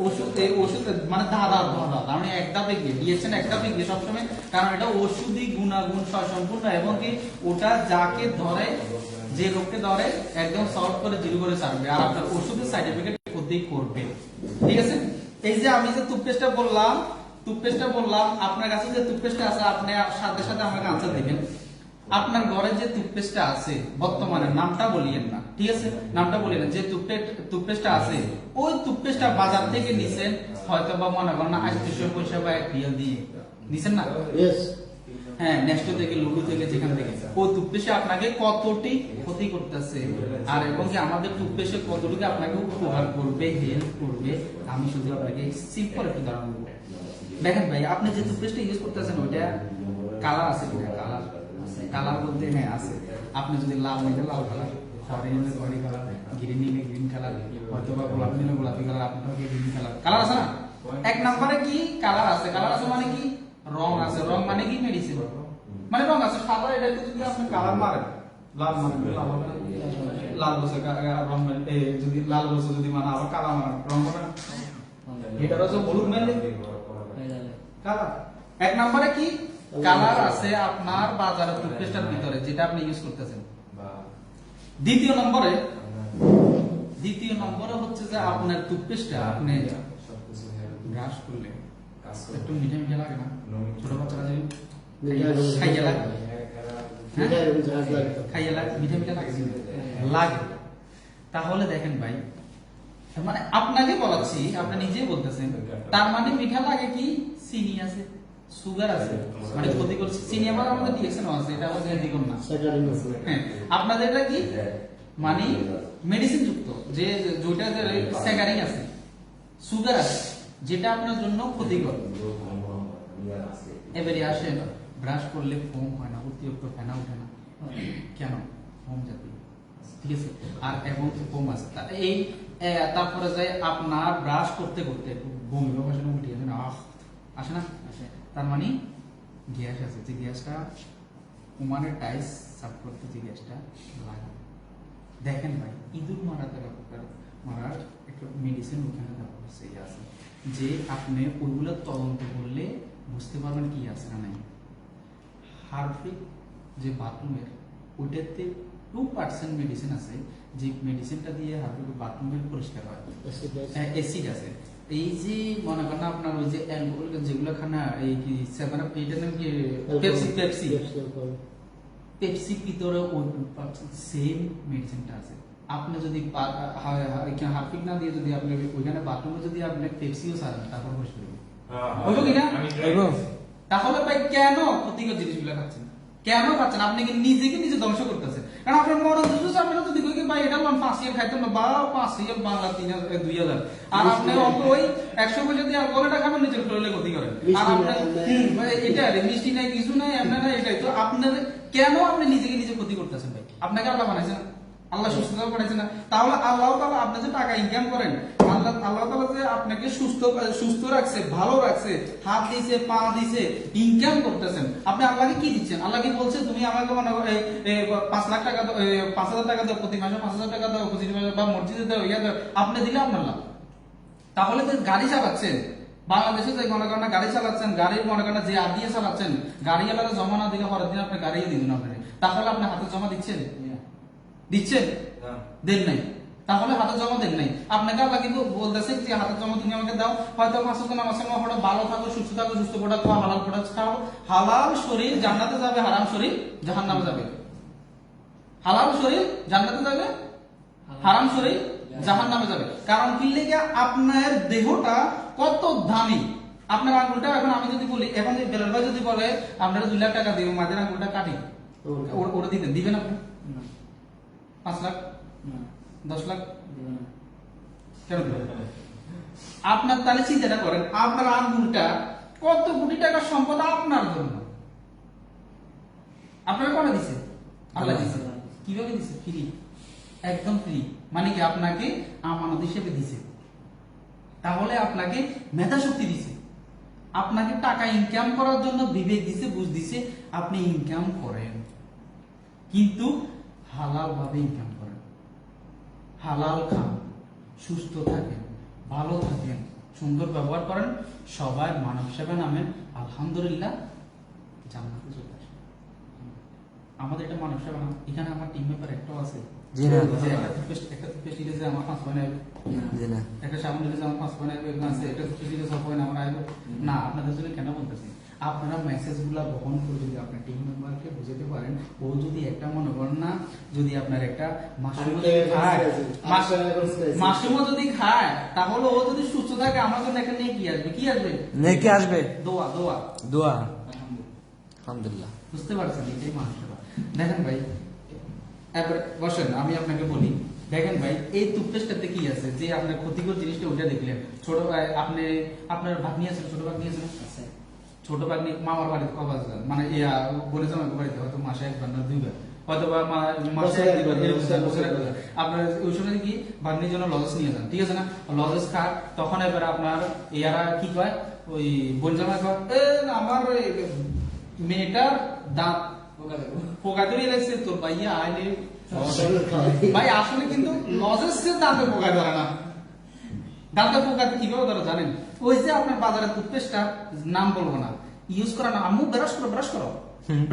ওষুধ, ওষুধ মানে দাদা দাদা, মানে একটা পেয়ে দিয়েছেন, একটা পেয়ে সবসময়, কারণ এটা ওষুধই গুণাগুণ সম্পূর্ণ। এবং কি ওটা যাকে ধরে, যে লোককে ধরে একদম সলভ করে জিরো করে ছাড়বে, আর আপনার ওষুধের সাইড এফেক্ট করতেই করবে। ঠিক আছে, এই যে আমি যে টুথপেস্টটা বললাম, আপনার কাছে যে টুথপেস্টটা আছে, আপনি সাথে সাথে আমাকে আনসার দিবেন। আপনার ঘরে যে টুথপেস্টটা আছে বর্তমানে, নামটা বলিয়েন না, ঠিক আছে? নামটা বলিয়েন না। যে টুথপেস্টটা আছে, ওই টুথপেস্টটা বাজার থেকে নিছেন, হয়তো বা মনে করেন না 800 পয়সা বা 1 রিয়াল দিয়ে নিছেন না? হ্যাঁ, নেক্সট থেকে, লুডু থেকে, যেখান থেকে, ওই টুথপেস্টে আপনাকে কতটি ক্ষতি করতেছে, আর এবং কি আমাদের টুথপেস্টে কতটুকু আপনাকে উপকার করবে, হেল্প করবে, আমি শুধু আপনাকে সিম্পল একটু ধারণা দেবো। দেখেন ভাই, আপনি যে টুথপেস্টটা ইউজ করতেছেন ওইটা কালার আছে কিনা? কালার বলতে হ্যাঁ আছে। আপনি যদি লাল নিলে লাল কালার, অরেঞ্জ নিলে অরেঞ্জ কালার, গ্রিন নিলে গ্রিন কালার, হয়তো বা গোলাপি নিলে গোলাপি কালার, আপনার গ্রিন কালার। কালার আছে না? এক নম্বরে কি কালার আছে? কালার আছে মানে কি? রং আছে। রং মানে কি? মেডিসিন মানে রং আছে। সাদা এটাতে যদি আপনি কালার মারেন, লাল মানে লাল হবে না, লাল বসে রং মানে, যদি লাল বসে যদি মানে আবার কালা মানে রং হবে না। এটা হচ্ছে হলুদ মানে কালার। এক নম্বরে কি কালার আছে আপনার বাজারের টুথপেস্টের ভিতরে, যেটা আপনি ইউজ করতেছেন। দ্বিতীয় নম্বরে হচ্ছে যে আপনার টুথপেস্টটা আপনি ব্রাশ করলে একটু মিঠা মিঠা লাগে না? ছোট বাচ্চারা যে খাইয়া লাগে, মিঠা মিঠা লাগে। তাহলে দেখেন ভাই, মানে আপনাকে বলাচ্ছি, আপনি নিজেই বলতেছেন, তার মানে মিঠা লাগে কি? চিনি আছে, সুগার আছে, মানে ক্ষতি করছে। চিনি আবার আমাদের ডিএক্সএন আছে, এটা আমাদের এদিকে না। হ্যাঁ, আপনাদের এটা কি? মানে মেডিসিন যুক্ত, যে যেটা স্যাকারিন আছে, সুগার আছে, যেটা আপনার জন্য ক্ষতিকর। এবারে আসেন, ব্রাশ করলে ফোম হয় না, অতিরিক্ত ফেনা ওঠে না কেন? ফোম জাতীয়, ঠিক আছে? আর এবং ফোম আছে। এই তারপরে যায় আপনার ব্রাশ করতে করতে বমি উঠে যাবে না, আসে না? তার মানে গ্যাস আছে, যে গ্যাসটা উমানের টাইস সাফ করতে যে গ্যাসটা লাগে। দেখেন ভাই, ইঁদুর মারার একটা মেডিসিন ওখানে দেওয়া হচ্ছে আছে, যে আপনি ওইগুলো তদন্ত করলে বুঝতে পারবেন কি আছে না নাই। হারফিক যে বাথরুমের, ওইটাতে 2% মেডিসিন আছে, যে মেডিসিনটা দিয়ে হারফিক বাথরুমের পরিষ্কার হয়। অ্যাসিড আছে। এই যে মনে করেন আপনার ওই যে অ্যালকোহল যেগুলো খানা, এই কি 7 আপ, এইটার নাম কি? পেপসি। পেপসির ভিতরে ওই সেম মেডিসিনটা আছে। আপনি যদি হারপিক না দিয়ে যদি আপনি ওইখানে বাথরুমে যদি আপনি পেপসিও ছাড়েন তারপর বসে দেবেন, হইব কিনা? তাহলে ভাই কেন ক্ষতিকর জিনিসগুলো খাচ্ছেন? কেন খাচ্ছেন? আপনি কি নিজেকে নিজে ধ্বংস করতেছেন? কারণ আপনার মরণ দুটো আপনারা যদি কই ভাই এটা লোন 5 ইয়ার খাইতেন না বা 5 ইয়ার বাংলা 3000 2000 আর আপনি অল্প ওই 100 পয়সা দিয়ে অল্পটা খাবেন নিজের শরীরে ক্ষতি করেন। আর আপনার এটা মিষ্টি নাই কিছু নাই আপনারা এটাই তো আপনার কেন আপনি নিজেকে নিজে ক্ষতি করতেছেন ভাই? আপনাকে আল্লাহ বানাইছেন, আল্লাহ সুস্থতা বানাইছেন না? তাহলে আল্লাহ তাআলা আপনি যে টাকা ইনকাম করেন, আল্লাহ তাআলা যে আপনাকে সুস্থ রাখছে, ভালো রাখছে, হাত দিয়েছে, পা দিয়েছে, ইনকাম করতেছেন, আপনি আল্লাহকে কি দিচ্ছেন? আল্লাহ কি বলছে তুমি আমাকে মনে করো 5 লাখ টাকা দাও, 5000 টাকা দাও, প্রতি মাসে 5000 টাকা দাও, 25 মাসে বা মসজিদে দাও, ইয়া দাও, আপনি দিলে আপনার লাভ। তাহলে তো গাড়ি চালাচ্ছেন, বাংলাদেশে যে মনে করেন গাড়ি চালাচ্ছেন, গাড়ির মনে করেন যে আর দিয়ে চালাচ্ছেন, গাড়ি এলাকা জমা না দিলে পরের দিন আপনি গাড়ি দিবেন আপনাকে, তাহলে আপনি হাতে জমা দিচ্ছেন? দিচ্ছেন? দেন নাই। তাহলে হাতে জমা দেন নাই। আপনাকে আল্লাহ কিন্তু বলতেছে যে হাতে জমা তুমি আমাকে দাও, হয়তো 5 ওয়াক্ত নামাজ পড়ো, ভালো থাকো, সুস্থ থাকো, সুস্থ প্রোডাক্ট খাও, হালাল প্রোডাক্ট খাও, হালাল শরীর জান্নাতে যাবে, হারাম শরীর জাহান্নামে যাবে। হালাল শরীর জান্নাতে যাবে, হারাম শরীর জাহান্নামে যাবে। কারণ কি লেগে আপনার দেহটা কত দামি। আপনার আঙ্গুলটা এখন আমি যদি বলি, এখন যে বেলাল ভাই যদি বলে আপনারা 2 লাখ টাকা দিব মাঝের আঙ্গুলটা কাটি, ওটা দিবেন আপনি? 5 লাখ 10 লাখ কেন দিবেন? আপনার তাহলে চিন্তাটা করেন, আপনার আঙ্গুলটা কত কোটি টাকার সম্পদ আপনার জন্য। আপনারা কোনে দিছে? আল্লাহ দিছে। কিভাবে দিছে? ফ্রি, একদম ফ্রি। মানে কি আপনাকে আমানত হিসেবে দিছে। তাহলে আপনাকে মেধা শক্তি দিছে, আপনাকে টাকা ইনকাম করার জন্য বিবেক দিছে, বুঝ দিছে, আপনি ইনকাম করেন, কিন্তু হালাল ভাবে ইনকাম করেন, হালাল খান, সুস্থ থাকেন, ভালো থাকেন, সুন্দর ব্যবহার করেন, সবাই মানব সেবা নামেন, আলহামদুলিল্লাহ জান্নাতে চলে আসেন। আমাদের এটা মানব সেবা না। এখানে আমার টিম মেম্বার একটাও আছে একটা টুথপেস্ট আমার 5 পয়েন্ট আসবে, একটা সাবান দিলে আমার 5 পয়েন্ট আসবে, একটা টুথপেস্ট দিলে 6 পয়েন্ট আমার আসবে না। আপনাদের জন্য কেন বলতেছি, আপনারা মেসেজ গুলা বহন করে যদি আপনার টিম মেম্বারকে বুঝাতে পারেন, ও যদি একটা মনে করেন না, যদি আপনার একটা মাশরুমও যদি খায়, তাহলে ও যদি সুস্থ থাকে, আমার জন্য একটা নেকি আসবে। কি আসবে? নেকি আসবে, দোয়া দোয়া দোয়া। আলহামদুলিল্লাহ। বুঝতে পারছেন? এটাই মানুষ সেবা। দেখেন ভাই, এবার বসেন, আমি আপনাকে বলি। দেখেন ভাই, এই টুথপেস্টটাতে কি আছে যে আপনার ক্ষতিকর জিনিসটা ওইটা দেখলেন। ছোট ভাই আপনি, আপনার ভাগ্নি আছে, ছোট ভাগ্নি আছে, ছোট ভাগ্নি মামার বাড়িতে কবার যান, মানে বলে যান বাড়িতে হয়তো মাসে 1 বার না 2 বার, হয়তো বা মাসে 1 বার, আপনার ওই সময় কি ভাগ্নির জন্য লজেস নিয়ে যান, ঠিক আছে না? লজেস খান, তখন এবার আপনার ইয়ারা কি কয়, ওই বোনজামা কয় আমার মেয়েটার দাঁত পোকা ধরে লাগছে, তোর ভাইয়া আইলে ভাই আসলে কিন্তু লজেসের দাঁতে পোকা ধরে না। দাঁতে পোকা কিভাবে ধরে জানেন? ওই যে আপনার বাজারে টুথপেস্টটা, নাম বলবো না, ইউজ করা না, আম্মু ব্রাশ করো,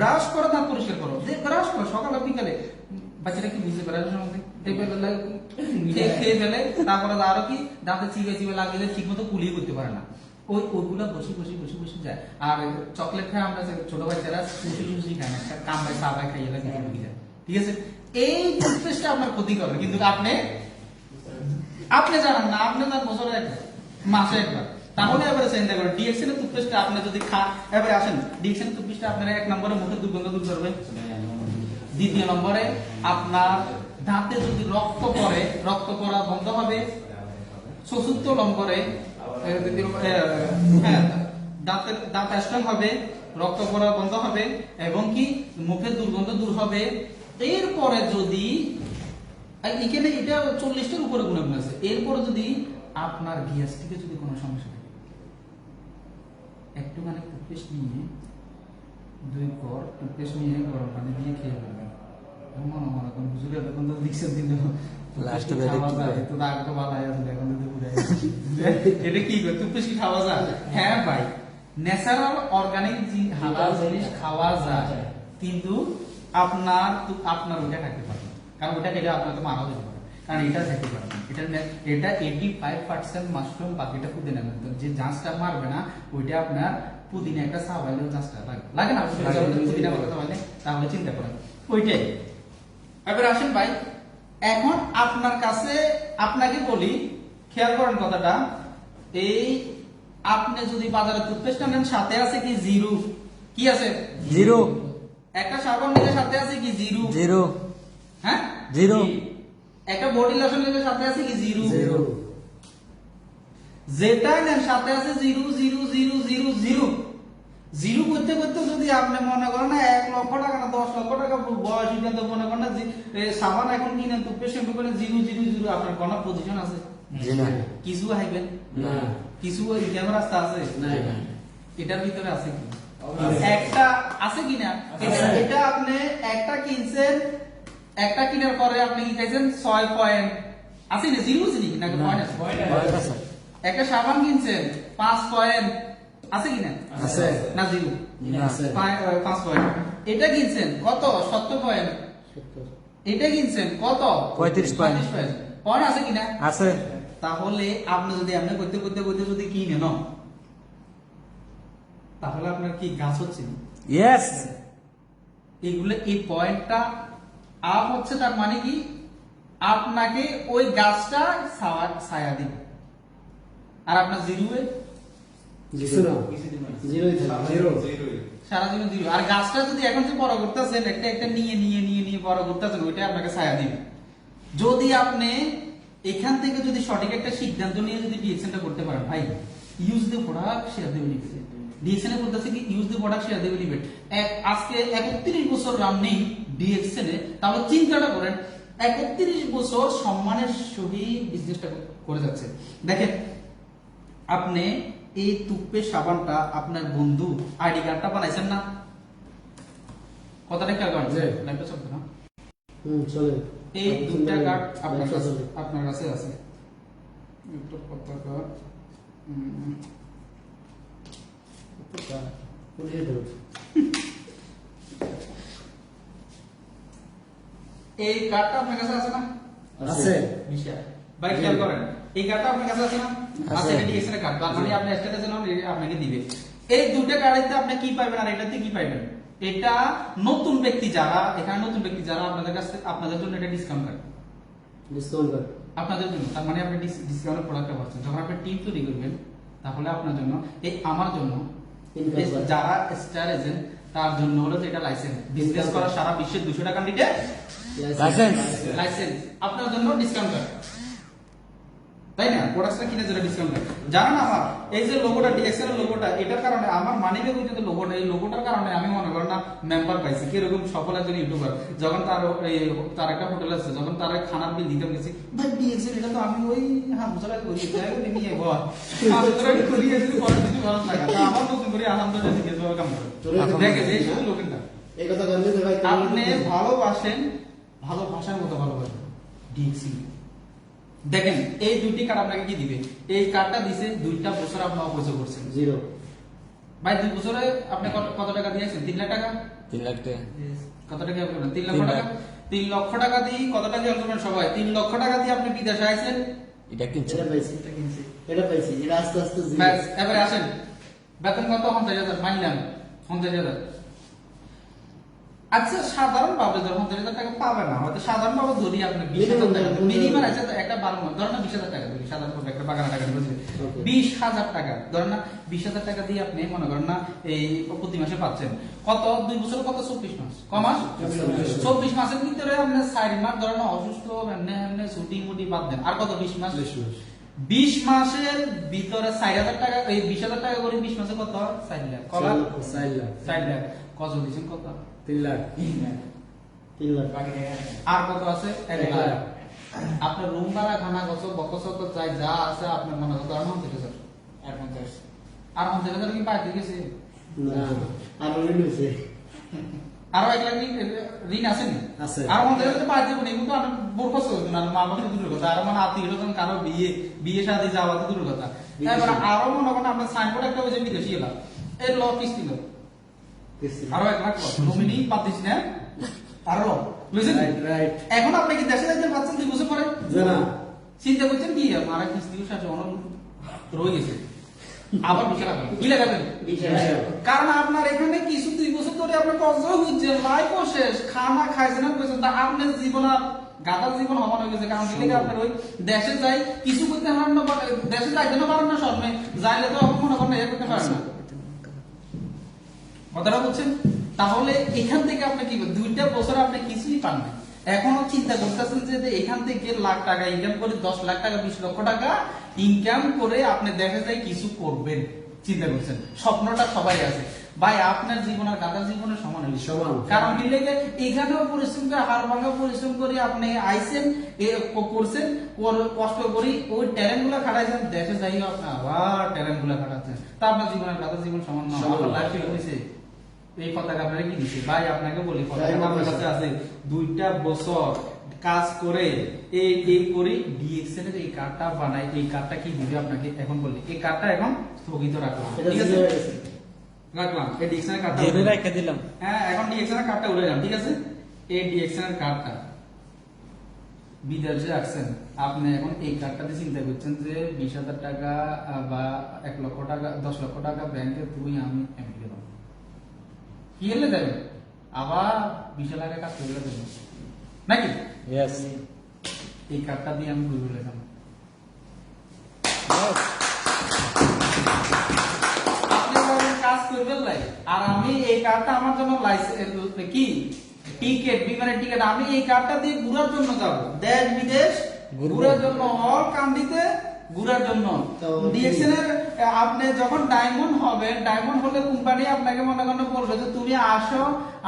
ব্রাশ করো, দাঁত পরিষ্কার করো, যে ব্রাশ করো সকালে বিকালে। বাচ্চারা কি বুঝতে পারে খেয়ে ফেলে, তারপরে আরো কি দাঁতে চিবে লাগিয়ে ঠিক মতো কুলিয়ে করতে পারে না। ওইগুলা বসে যায়। আর চকলেট খায় আমরা ছোট বাচ্চারা সুশি খায় না, কামড়ায় সাবাই খাইয়ে লাগে, ঠিক আছে? এই টুথপেস্টটা আপনার ক্ষতি করে, কিন্তু আপনি জানেন না, আপনি তার বছরে একবার, মাসে একবার। তাহলে এবারে চিন্তা করেন, ডিএক্সএন এর টুথপেস্টটা আপনি যদি খান, এবারে আসেন, ডিএক্সএন এর টুথপেস্টটা আপনার 1 নম্বরে মুখে দুর্গন্ধ দূর করবে, 2য় নম্বরে আপনার দাঁতে যদি রক্ত পড়া বন্ধ হবে, 4র্থ নম্বরে দাঁত স্ট্রং হবে, রক্ত পড়া বন্ধ হবে, এবং কি মুখের দুর্গন্ধ দূর হবে। এরপরে যদি এখানে এটা 40টার উপরে গুণাগুণ আছে, এরপরে যদি আপনার গ্যাস্ট্রিকে যদি কোনো সমস্যা থাকে, একটুখানি টুথপেস্ট নিয়ে 2 কোর টুথপেস্ট নিয়ে গরম পানি দিয়ে খেয়ে ফেলবেন। মনে কোন হুজুরে এখন তো দিচ্ছেন দিন লাস্ট বেলা তো দাগ তো ভালো আছে, এখন তো পুরো এটা কি করে টুথপেস্ট কি খাওয়া যায়? হ্যাঁ ভাই, ন্যাচারাল অর্গানিক হালাল জিনিস খাওয়া যায়, কিন্তু আপনার ওটা খাইতে পারবেন, কারণ ওটা খেলে আপনার তো মারা যেতে পারে, কারণ এটা খেতে পারবেন। এটা 85% মাশরুম, বাকিটা পুদিনা। যে জাঁচটা মারবে না ওইটা আপনার পুদিনা একটা সাবাইলেও জাঁচটা লাগে না, পুদিনা তাহলে চিন্তা করেন। ওইটাই। এবার আসেন ভাই, এখন আপনার কাছে আপনাকে বলি, খেয়াল করেন কথাটা, এই আপনি যদি বাজারে টুথপেস্ট আনেন সাথে আছে কি জিরো, কি আছে? জিরো একটা সাবান নিলে সাথে আছে কি জিরো? জিরো হ্যাঁ জিরো একটা বডি লোশন নিলে সাথে আছে কি জিরো? জিরো। যেটা নেন সাথে আছে zero zero zero zero zero. Zero করতে করতে যদি আপনি মনে করেন না 1 লক্ষ টাকা না 10 লক্ষ টাকা বয়স সিদ্ধান্ত মনে করেন না যে সাবান এখন কিনেন টুথপেস্ট শ্যাম্পু করেন জিরো জিরো জিরো, আপনার কোনো পজিশন আছে? জি না কিছু হাইবেন না কিছু ইনকামের রাস্তা আছে? না এটার ভিতরে আছে কি? একটা আছে কিনা? এটা আপনি একটা কিনছেন, একটা কিনার পরে আপনি কি খাইছেন 6 পয়েন্ট আছে না? জিরো আছে নাকি? নাকি পয়েন্ট আছে? পয়েন্ট আছে একটা সাবান কিনছেন 5 পয়েন্ট আছে কিনা? আছে না জিরো? না আছে 5 পয়েন্ট। এটা কিনছেন কত? 70 পয়েন্ট। 70 এটা কিনছেন কত? 35 পয়েন্ট। পয়েন্ট আছে কিনা? আছে তাহলে আপনি যদি এমনি করতে করতে করতে যদি কিনে ন, তাহলে আপনার কি গাছ হচ্ছে? ইয়েস এগুলো এই পয়েন্টটা আপ হচ্ছে, তার মানে কি আপনাকে ওই গাছটা ছায়া দিবে, আর আপনার জিরোয়ে কিছু না জিরোই থাকে জিরো সারা জীবন জিরো। আর গাছটা যদি এখন যে বড় করতেছেন একটা একটা নিয়ে নিয়ে নিয়ে নিয়ে বড় করতেছেন, ওইটা আপনাকে ছায়া দিবে। যদি আপনি এখান থেকে যদি সঠিক একটা সিদ্ধান্ত নিয়ে যদি ডিএকশনটা করতে পারেন, ভাই use the product share the benefit. ডিএকশনে বলতেছে কি use the product share the benefit. আজকে 31 বছর রানিং ডিএকশনে, তাহলে চিন্তাটা করেন 31 বছর সম্মানের সহিত বিজনেসটা করে যাচ্ছে। দেখেন আপনি এই টুথপেস্ট সাবানটা আপনার বন্ধু আইডি কার্ডটা বানাইছেন না? কথাটা খেয়াল করেন, লাইভটা চলবে না? চলে এই দুটা কার্ড আপনার কাছে আছে। একটা পতাকা, এই কার্ডটা আপনার কাছে আছে না? আছে ভাই খেয়াল করেন, এই কার্ডটা আপনার কাছে আছে না? আছে। আছে, এটা ডিএক্সএল কার্ড। তার মানে আপনি স্ট্যাটাসে নাম আপনাকে দিবে। এই দুটো কার্ডেতে আপনি কি পাবেন আর এটাতে কি পাবেন? এটা নতুন ব্যক্তি যারা, এখানে নতুন ব্যক্তি যারা আপনাদের কাছে, আপনাদের জন্য এটা ডিসকাউন্ট কার্ড, ডিসকাউন্ট কার্ড আপনাদের জন্য। তার মানে আপনি ডিসকাউন্টের প্রোডাক্টটা পাচ্ছেন। যখন আপনি টিম তৈরি করবেন, তাহলে আপনার জন্য, এই আমার জন্য, এই যারা স্টার এজেন্ট তার জন্য হলো যে এটা লাইসেন্স, বিজনেস করা সারা বিশ্বের 200 টাকা নিতে লাইসেন্স লাইসেন্স আপনার জন্য ডিসকাউন্ট কার্ড, তাই না? প্রোডাক্টটা কিনে যেটা ডিসকাউন্ট কার্ড। জানেন আমার এই যে লোগোটা, ডিএক্সএল এর লোগোটা, এটার কারণে আমার মানিবে কইতে যে লোগোটা, এই লোগোটার কারণে আমি মনে করেন না মেম্বার পাইছি। কি এরকম সফল একজন ইউটিউবার, যখন তার একটা হোটেল আছে, যখন তার খানার বিল দিতে গেছি, ভাই ডিএক্সএল এটা তো আমি ওই হামজালা করি, যাই বলি নিয়ে বল হামজালা করি এসে পরে কিছু ভালো লাগা, তা আমার নতুন করে আলহামদুলিল্লাহ জিজ্ঞেস করার কাম করে। দেখেন এই শুধু লোকেরটা এই কথা বললে যে ভাই আপনি ভালোবাসেন, ভালোবাসার মতো ভালোবাসেন ডিএক্সএল। দেখেন এই দুইটি কার্ড আপনাকে কি দিবে? এই কার্ডটা দিছে 2টা বছর আপনি অপরিচয় করছেন। জিরো ভাই 2 বছরে আপনি কত টাকা দিয়েছেন? 3 লাখ টাকা। 3 লাখ টাকা কত টাকা আপনার? 3 লক্ষ টাকা। 3 লক্ষ টাকা দিয়ে কত টাকা অর্জন করবেন সবাই? 3 লক্ষ টাকা দিয়ে আপনি বিদেশে আইছেন, এটা কিনছে এটা পাইছি এটা পাইছি এটা আস্তে আস্তে জিরো ব্যাস এবারে আসেন বেতন কত? 50,000 মাইলাম 50,000। আচ্ছা সাধারণ ভাবে ধর 50,000 টাকা পাবে না, হয়তো সাধারণ ভাবে ধরি আপনি 20,000 টাকা মিনিমাম আছে, তো একটা বারো ধর না 20,000 টাকা ধরি, সাধারণ ভাবে একটা বাগানা টাকা বুঝলি 20,000 টাকা ধর না, 20,000 টাকা দিয়ে আপনি মনে করেন না এই প্রতি মাসে পাচ্ছেন কত? 2 বছর কত? 24 মাস। ক মাস? 24 মাসের ভিতরে আপনি 4 মাস ধর না অসুস্থ এমনি এমনি ছুটি মুটি বাদ দেন, আর কত? 20 মাস। 20 মাসের ভিতরে 4,000 টাকা, এই 20,000 টাকা করে 20 মাসে কত? 4 লাখ। কত? 4 লাখ। কত দিয়েছেন? কত? 3 লাখ আর কত আছে? 1 লাখ। আপনার রুম ভাড়া, খানা খরচ, বকস যাই যা আছে আপনার মনে কত? আর 50,000। আর 50,000 কি পাইতে গেছে? না আর অলরেডি হইছে আরো 1 লাখ ঋণ আছে নি? আছে। আর 50,000 পাইতে যাবেন, কিন্তু আপনার বড় খরচ হতো না, মা বাবা দূরের কথা, আর মানে আত্মীয়-স্বজন কারো বিয়ে শাদী যাওয়া তো দূরের কথা। এবার আরো মনে করেন আপনার সাইনবোর্ড একটা হইছে বিদেশি এলাকা, এই ল কিস্তি লো আরো 1 লাখ নমিনি পাতিস না আরো বুঝছেন? রাইট এখন আপনি কি দেশে যাইতে পারছেন 2 বছর পরে? জানা চিন্তা করছেন কি আমার কিস্তিও শেষ অনেক রয়ে গেছে, আবার 20 লাগাবেন কি লাগাবেন কারণ আপনার এখানে কিছু 2 বছর ধরে আপনি কষ্ট হচ্ছে লাইফ শেষ খানা খাইছেন না কইছেন তা আপনার জীবন আর গাদার জীবন সমান হয়ে গেছে কারণ কি আপনার ওই দেশে যাই কিছু করতে পারেন না দেশে যাইতে না পারেন না শর্মে যাইলে তো মনে করেন এ করতে পারেন না কথাটা বলছেন তাহলে এখান থেকে আপনি কি 2টা বছর আপনি কিছুই পান না এখনো চিন্তা করতেছেন যে এখান থেকে লাখ টাকা ইনকাম করে 10 লাখ টাকা 20 লক্ষ টাকা ইনকাম করে আপনি দেখে যাই কিছু করবেন চিন্তা করছেন স্বপ্নটা সবাই আছে ভাই আপনার জীবন আর দাদার জীবনের সমান হইছে সমান। কারণ কি লাগে এখানেও পরিশ্রম করে হাড় ভাঙা পরিশ্রম করে আপনি আইছেন করছেন কষ্ট করে ওই ট্যালেন্ট গুলো খাটাইছেন দেশে যাই আপনি আবার ট্যালেন্ট গুলো খাটাচ্ছেন তা আপনার জীবন আর দাদার জীবন সমান না সমান। লাইফ ফিল হয়েছে এই কথাটা আপনারা কি দিছে ভাই আপনাকে বলি কথাটা আমার কাছে আছে 2টা বছর কাজ করে এই করি ডিএক্সএল এর এই কার্ডটা বানাই এই কার্ডটা কি দিবে আপনাকে এখন বলি এই কার্ডটা এখন স্থগিত রাখলাম ঠিক আছে রাখলাম এই ডিএক্সএল এর কার্ডটা জেনে রেখে দিলাম। হ্যাঁ এখন ডিএক্সএল এর কার্ডটা উড়ে যান ঠিক আছে এই ডিএক্সএল এর কার্ডটা বিদেশে আসছেন আপনি এখন এই কার্ডটাতে চিন্তা করছেন যে 20,000 টাকা বা 1 লক্ষ টাকা 10 লক্ষ টাকা ব্যাংকে তুই আমি আমেরিকা দেবো কি হলে দেবে আবার 20 লাখ কাজ করে দেবো নাকি Yes. এই কার্ডটা দিয়ে আমি ঘুরে গেলাম আপনি যখন কাজ করবেন লাই আর আমি এই কার্ডটা আমার জন্য কি টিকেট বিমানের টিকেট আমি এই কার্ডটা দিয়ে ঘোরার জন্য যাব দেশ বিদেশ ঘুরবো। ঘোরার জন্য অল কান্ট্রিতে ঘোরার জন্য তো ডিএক্সএল এর আপনি যখন ডায়মন্ড হবে ডায়মন্ড হলে কোম্পানি আপনাকে মনে করেন বলবে যে তুমি আসো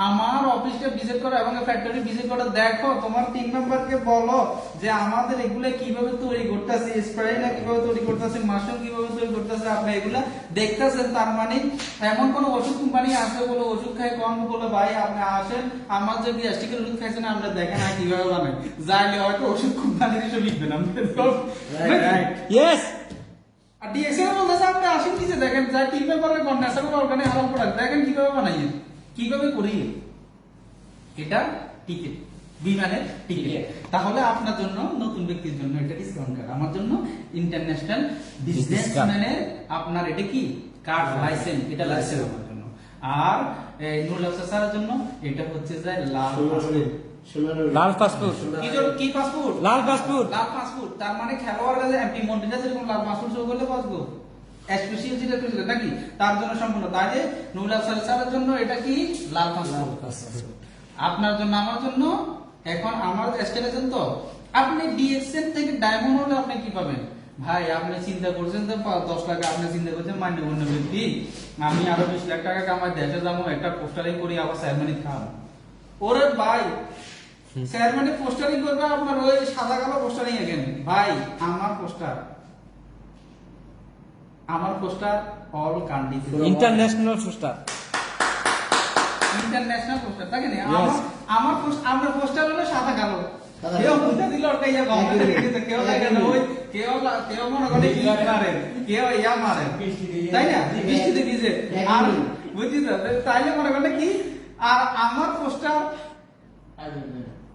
আমার অফিসটা ভিজিট করো এবং ফ্যাক্টরি ভিজিট করে দেখো তোমার টিম মেম্বারকে বলো যে আমাদের এগুলো কিভাবে তৈরি করতেছে স্প্রাইনা কিভাবে তৈরি করতেছে মাশরুম কিভাবে তৈরি করতেছে আপনি এগুলা দেখতেছেন তার মানে এমন কোন ওষুধ কোম্পানি আছে বলে ওষুধ খাই কম বলে ভাই আপনি আসেন আমার যে গ্যাস্ট্রিকের ওষুধ খাইছেন আমরা দেখেন না কিভাবে বানাই যাইলে হয়তো ওষুধ কোম্পানির এসে লিখবেন আপনি রাইট Yes. আর ডিএক্সএল বলতেছে আপনি আসেন নিচে দেখেন যা টিম মেম্বারের ন্যাশনাল অর্গানে হারাম প্রোডাক্ট দেখেন কিভাবে বানাইয়েন কিভাবে করি এটা টিকিট বিমানের টিকিট তাহলে আপনার জন্য নতুন ব্যক্তির জন্য এটা ডিসকাউন্ট কার্ড আমার জন্য ইন্টারন্যাশনাল বিজনেসম্যানের আপনার এটা কি কার্ড লাইসেন্স এটা লাইসেন্স আমার জন্য আর নুরুল আফসার স্যারের জন্য এটা হচ্ছে যে লাল পাসপোর্ট লাল পাসপোর্ট। কি পাসপোর্ট লাল পাসপোর্ট। লাল পাসপোর্ট তার মানে খেলোয়াড় কাছে এমপি মন্ত্রীরা যেরকম লাল পাসপোর্ট শো করলে পাসবো স্পেশাল যেটা করেছিল নাকি তার জন্য সম্পূর্ণ তাই যে নুরুল আফসার স্যারের জন্য এটা কি লাল পাসপোর্ট আপনার জন্য আমার জন্য এখন আমার স্টেশন তো আপনি ডিএক্সএল থেকে ডায়মন্ড হলে আপনি কি পাবেন ভাই আপনি চিন্তা করছেন যে 10 লাখ আপনি চিন্তা করছেন মান্যগণ্য ব্যক্তি আমি আরো 20 লাখ টাকা কামাই দেশে যাবো একটা পোস্টারিং করি আবার চেয়ারম্যানই খাম ওরে ভাই চেয়ারম্যানে পোস্টারিং করবে আপনার ওই সাদা কালো পোস্টারিং এগেন ভাই আমার পোস্টার অল কান্ট্রিতে International poster. ইন্টারন্যাশনাল পোস্টার থাকে না Yes. আমার আমার পোস্টার হলো সাদা কালো সাদা কেউ কালো। বুঝতে দিল ওটা ইয়া গভর্নমেন্ট থেকে কেউ লাগে না ওই কেউ মনে করে কি মারে কেউ ইয়া মারে তাই না বৃষ্টিতে ভিজে আর বুঝছি তো তাইলে মনে করে কি আর আমার পোস্টার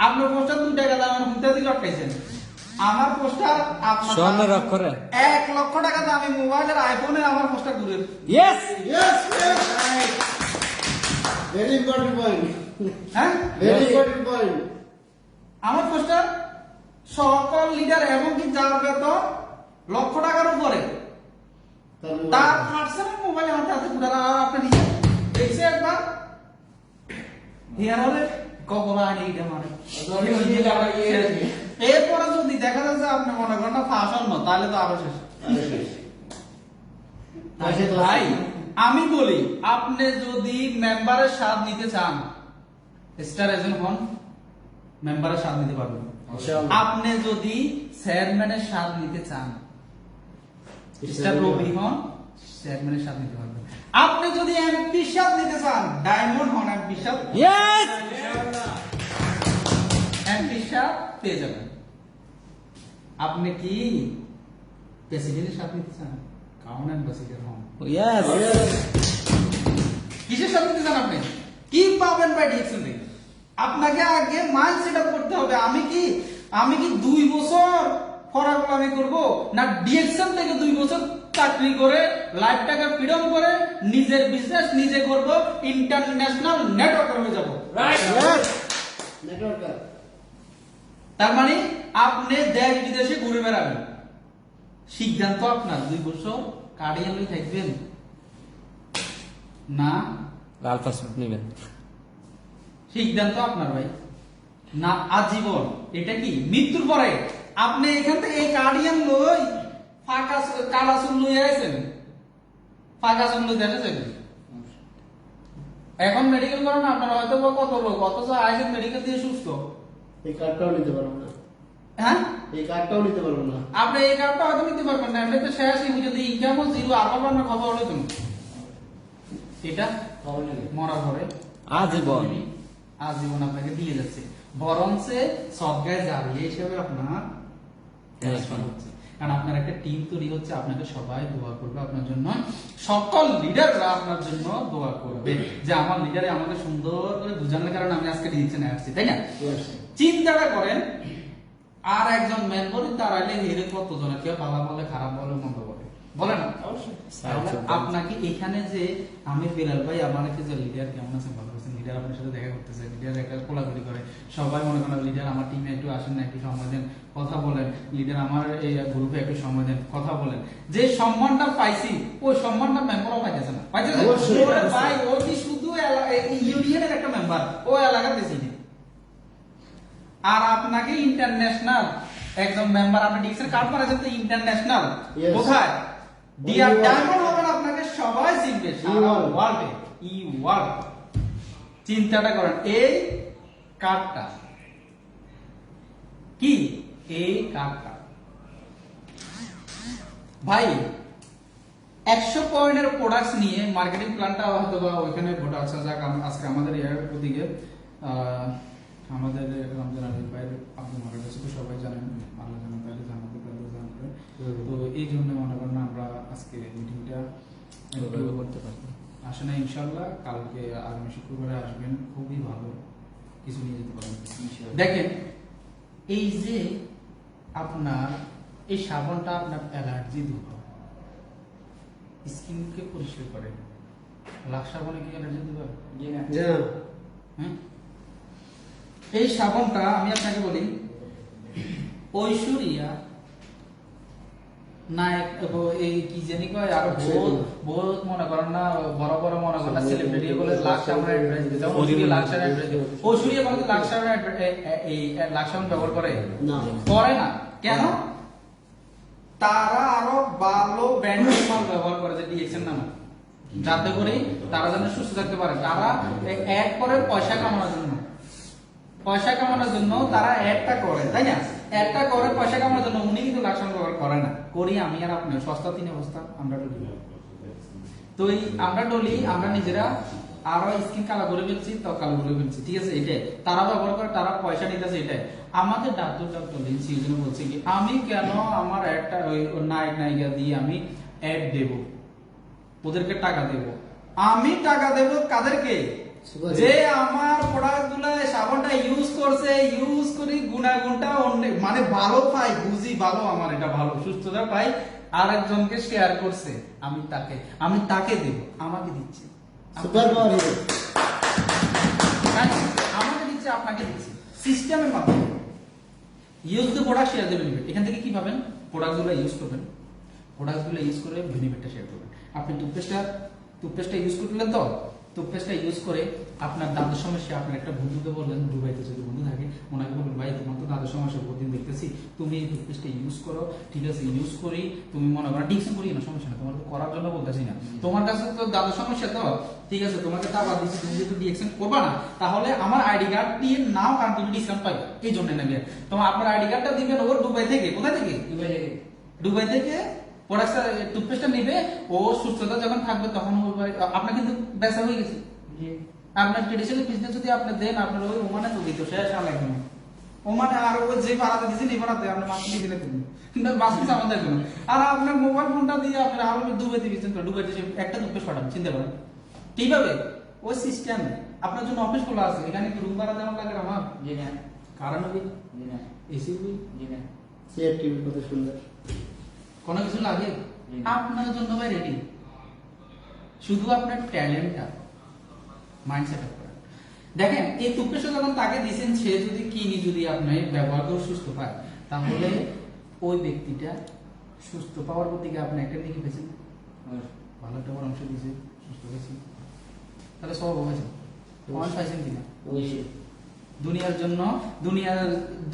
আপনার পোস্টার 2 টাকা দাম বুঝতে দিল আটকাইছেন আমার পোস্টার আপনার স্বর্ণের অক্ষরে। 1 লক্ষ টাকা দামি মোবাইলের আইফোনে আমার পোস্টার ঘুরে Yes. Yes, yes, right. Very important point. হ্যাঁ Very important point. আমার পোস্টার সকল লিডার এবং কি যার বেতন লক্ষ টাকার উপরে তার পার্সোনাল মোবাইল আমার হাতে পুরো আপনি নিজে দেখছে একবার হিয়ার হলে কবলা আনি এটা মানে এরপরে যদি দেখা যাচ্ছে আপনি মনে করেন না ফাঁসন না তাহলে তো আরো শেষ ভাই আমি বলি আপনি যদি মেম্বারের স্বাদ নিতে চান স্টার এজেন্ট হন মেম্বারের স্বাদ নিতে পারবেন আপনি যদি চেয়ারম্যানের স্বাদ নিতে চান স্টার রবি হন চেয়ারম্যানের স্বাদ নিতে পারবেন আপনি যদি এমপি স্বাদ নিতে চান ডায়মন্ড হন এমপি স্বাদ Yes. এমপি স্বাদ পেয়ে যাবেন আপনি কি প্রেসিডেন্টের স্বাদ নিতে চান কাউন অ্যাম্বাসিডার হন Yes. কিসের সাথে দিতে চান আপনি কি পাবেন ভাই ডিএক্সএল থেকে আপনাকে আগে মাইন্ড সেটআপ করতে হবে আমি কি 2 বছর ফরাগলামি করব না ডিএক্সএল থেকে 2 বছর চাকরি করে লাইফটাকে ফ্রিডম করে নিজের বিজনেস নিজে করব, ইন্টারন্যাশনাল নেটওয়ার্কার হয়ে যাব। নেটওয়ার্কার। তার মানে আপনি দেশ বিদেশে ঘুরে বেড়াবেন, সিদ্ধান্ত আপনার। 2 বছর কার্ডিয়ালই থাকবেন না লাল পাসপোর্ট নেবেন। সিদ্ধান্ত আপনার ভাই, না আজীবন। এটা কি মৃত্যুর পরে আপনি এখান থেকে এই কার্ডিয়ান লই ফাঁকা কালা চুল লই আইছেন, ফাঁকা চুল লই দেখেছেন। এখন মেডিকেল করেন আপনারা হয়তো বা কত লোক, অথচ আইছেন মেডিকেল দিয়ে সুস্থ। এই কার্ডটাও নিতে পারবো না, হ্যাঁ, এই কার্ডটাও নিতে পারবো না। আপনি এই কার্ডটা হয়তো নিতে পারবেন না, এমনিতে শেষই যদি ইনকামও জিরো, আর আপনার খবর হলো তুমি এটা মরার পরে আজীবন। আজীবন আপনাকে দিয়ে যাচ্ছে, বরঞ্চে সবগায় জারিয়ে হিসেবে আপনার ট্রান্সফার হচ্ছে। কারণ আপনার একটা টিম তৈরি হচ্ছে, আপনাকে সবাই দোয়া করবে আপনার জন্য, সকল লিডাররা আপনার জন্য দোয়া করবে যে আমার লিডারে আমাকে সুন্দর করে বুঝানোর কারণে আমি আজকে ডিসিশনে আসছি, তাই না? চিন্তাটা করেন, আর একজন মেম্বারই দাঁড়াইলে হেরে কতজনে, কেউ ভালো বলে, খারাপ বলে, মন্দ বলে, বলে না? তাহলে আপনাকে এখানে যে আমি বিলাল ভাই আমাকে যে লিডার কেমন আছেন, ভালো আছেন, লিডার আপনার সাথে দেখা করতেছে, লিডার একটা কোলাকুলি করে, সবাই মনে করেন লিডার আমার টিমে একটু আসেন না, একটু সময় দেন, কথা বলেন, লিডার আমার এই গ্রুপে একটু সময় দেন, কথা বলেন। যে সম্মানটা পাইছি ওই সম্মানটা মেম্বারও পাইতেছে না, পাইতেছে? ওরে ভাই ও কি শুধু ইউনিয়নের একটা মেম্বার, ও এলাকার বেশি নেই। আর আপনাকে ইন্টারন্যাশনাল একজন মেম্বার, আপনি ডিক্সের কার্ড মারাছেন তো ইন্টারন্যাশনাল, কোথায় ডিয়ার ডায়মন্ড হবেন, আপনাকে সবাই চিনবে সারা ওয়ার্ল্ডে, ই ওয়ার্ল্ড। চিন্তাটা করেন, এই কার্ডটা কি, এই কার্ডটা ভাই 100 পয়েন্টের প্রোডাক্টস নিয়ে মার্কেটিং প্ল্যানটা হয়তো বা ওইখানে ভোট আছে। যাক আজকে আমাদের এর দিকে আমাদের রমজান আলী ভাই আপনি মারা গেছে তো সবাই জানেন, আল্লাহ জানেন, তাহলে জানাতে পারলে জানতে। তো এই জন্য মনে করেন আমরা আজকে মিটিংটা করতে পারবো। আসে না, ইনশাল্লাহ কালকে আগামী শুক্রবারে আসবেন, খুবই ভালো কিছু নিয়ে যেতে পারবেন। দেখেন এই যে আপনার এই সাবানটা আপনার অ্যালার্জি দূর করে, স্কিনকে পরিষ্কার করে। লাক্স সাবানে কি অ্যালার্জি দূর হয়? হ্যাঁ, এই সাবানটা আমি আপনাকে বলি, ঐশ্বরিয়া নায়ক এই কি জানি কয়, আর বহুত মনে করেন না, বড় বড় মনে করেন না সেলিব্রিটি বলে লাক্স সাবানের অ্যাডভাইস দিতে, ঐশ্বরিয়া লাক্স সাবানের অ্যাডভাইস দিতে। ঐশ্বরিয়া বলে লাক্স সাবানের এই লাক্স সাবান ব্যবহার করে না, করে না কেন? তারা আরো ভালো ব্র্যান্ডের মাল ব্যবহার করে, যে ডিএক্সএন নামে, যাতে করে তারা যেন সুস্থ থাকতে পারে। তারা অ্যাড করে পয়সা কামানোর জন্য, পয়সা কামানোর জন্য তারা অ্যাডটা করে, তাই না? অ্যাডটা করে পয়সা কামানোর জন্য। উনি কিন্তু লাক্স সাবান ব্যবহার করে না, করি আমি আর আপনি, সস্তা 3 অবস্থা আমরা ডলি। তো এই আমরা ডলি, আমরা নিজেরা আরো স্কিন কালো করে ফেলছি, তো কালো করে ফেলছি, ঠিক আছে? এটাই তারা ব্যবহার করে, তারা পয়সা নিতেছে, এটাই আমাদের ডাক্তার লিনছি। এই জন্য বলছে কি, আমি কেন আমার অ্যাডটা ওই নায়ক নায়িকা দিয়ে আমি অ্যাড দেব, ওদেরকে টাকা দেব, আমি টাকা দেব কাদেরকে? যে আমার প্রোডাক্ট গুলা সাবানটা ইউজ করছে, ইউজ করি গুণাগুণটা অনেক মানে ভালো পাই, বুঝি ভালো, আমার এটা ভালো সুস্থতা পাই, আরেকজনকে শেয়ার করছে, আমি তাকে দেব, আমাকে দিচ্ছে, আমাকে দিচ্ছে, আপনাকে দিচ্ছে, সিস্টেমের মাধ্যমে। Use the product share the benefit. এখান থেকে কি পাবেন? প্রোডাক্টগুলো ইউজ করবেন, প্রোডাক্টগুলো ইউজ করে বেনিফিটটা শেয়ার করবেন। আপনি টুথপেস্টটা ইউজ করলেন, তো টুথপেস্টটা ইউজ করে আপনার দাঁতের সমস্যা, আপনার একটা বন্ধুকে বললেন, দুবাইতে যদি বন্ধু থাকে, ওনাকে বলবেন ভাই তোমার তো দাঁতের সমস্যা বহুদিন দেখতেছি, তুমি এই টুথপেস্টটা ইউজ করো, ঠিক আছে? ইউজ করি, তুমি মনে করো ডিকশন করি না, সমস্যা না, তোমার তো করার জন্য বলতেছি না, তোমার কাছে তো দাঁতের সমস্যা, তো ঠিক আছে তোমাকে টাকা দিচ্ছি, তুমি যদি ডিকশন করবা না, তাহলে আমার আইডি কার্ড দিয়ে নাও, কারণ তুমি ডিসকাউন্ট পাইবে, এই জন্য নেবে। তোমার আপনার আইডি কার্ডটা দিবেন ওর দুবাই থেকে, কোথায় থেকে? দুবাই থেকে প্রোডাক্টটা টুথপেস্টটা নিবে, ও সুস্থতা যখন থাকবে তখন আপনার কিন্তু বেচা হয়ে গেছে। আপনার ট্রেডিশনাল বিজনেস যদি আপনি দেন, আপনার ওই ওমানে তো দিত শেষ লাগবে না, ওমানে আর ওই যে ভাড়াতে দিয়েছেন এই ভাড়াতে আপনি মাছ দিয়ে দিলে কিন্তু মাছ কিন্তু আমাদের দেখবেন। আর আপনার মোবাইল ফোনটা দিয়ে আপনার আরো দুবাইতে বিজনেস করে, দুবাইতে একটা টুথপেস্ট পাঠাবেন, চিন্তা করেন কিভাবে? ওই সিস্টেম আপনার জন্য অফিস খোলা আছে, এখানে কি রুম ভাড়া দেওয়া লাগে আমার? জি না। কারণ হবে জি না, এসি জি না, চেয়ার টিভি কত সুন্দর, কোনো কিছু লাগে আপনার জন্য ভাই রেডি। শুধু আপনার ট্যালেন্টটা মাইন্ডসেট আপ করেন। দেখেন এই টুথপেস্ট যখন তাকে দিয়েছেন, সে যদি কিনি যদি আপনি ব্যবহার করে সুস্থ পায়, তাহলে ওই ব্যক্তিটা সুস্থ পাওয়ার প্রতি আপনি একটা দিকে পেয়েছেন, ভালো একটা পরামর্শ দিয়েছে, সুস্থ হয়েছে, তাহলে সব হয়েছে পয়েন্ট পাইছেন কিনা? অবশ্যই। দুনিয়ার জন্য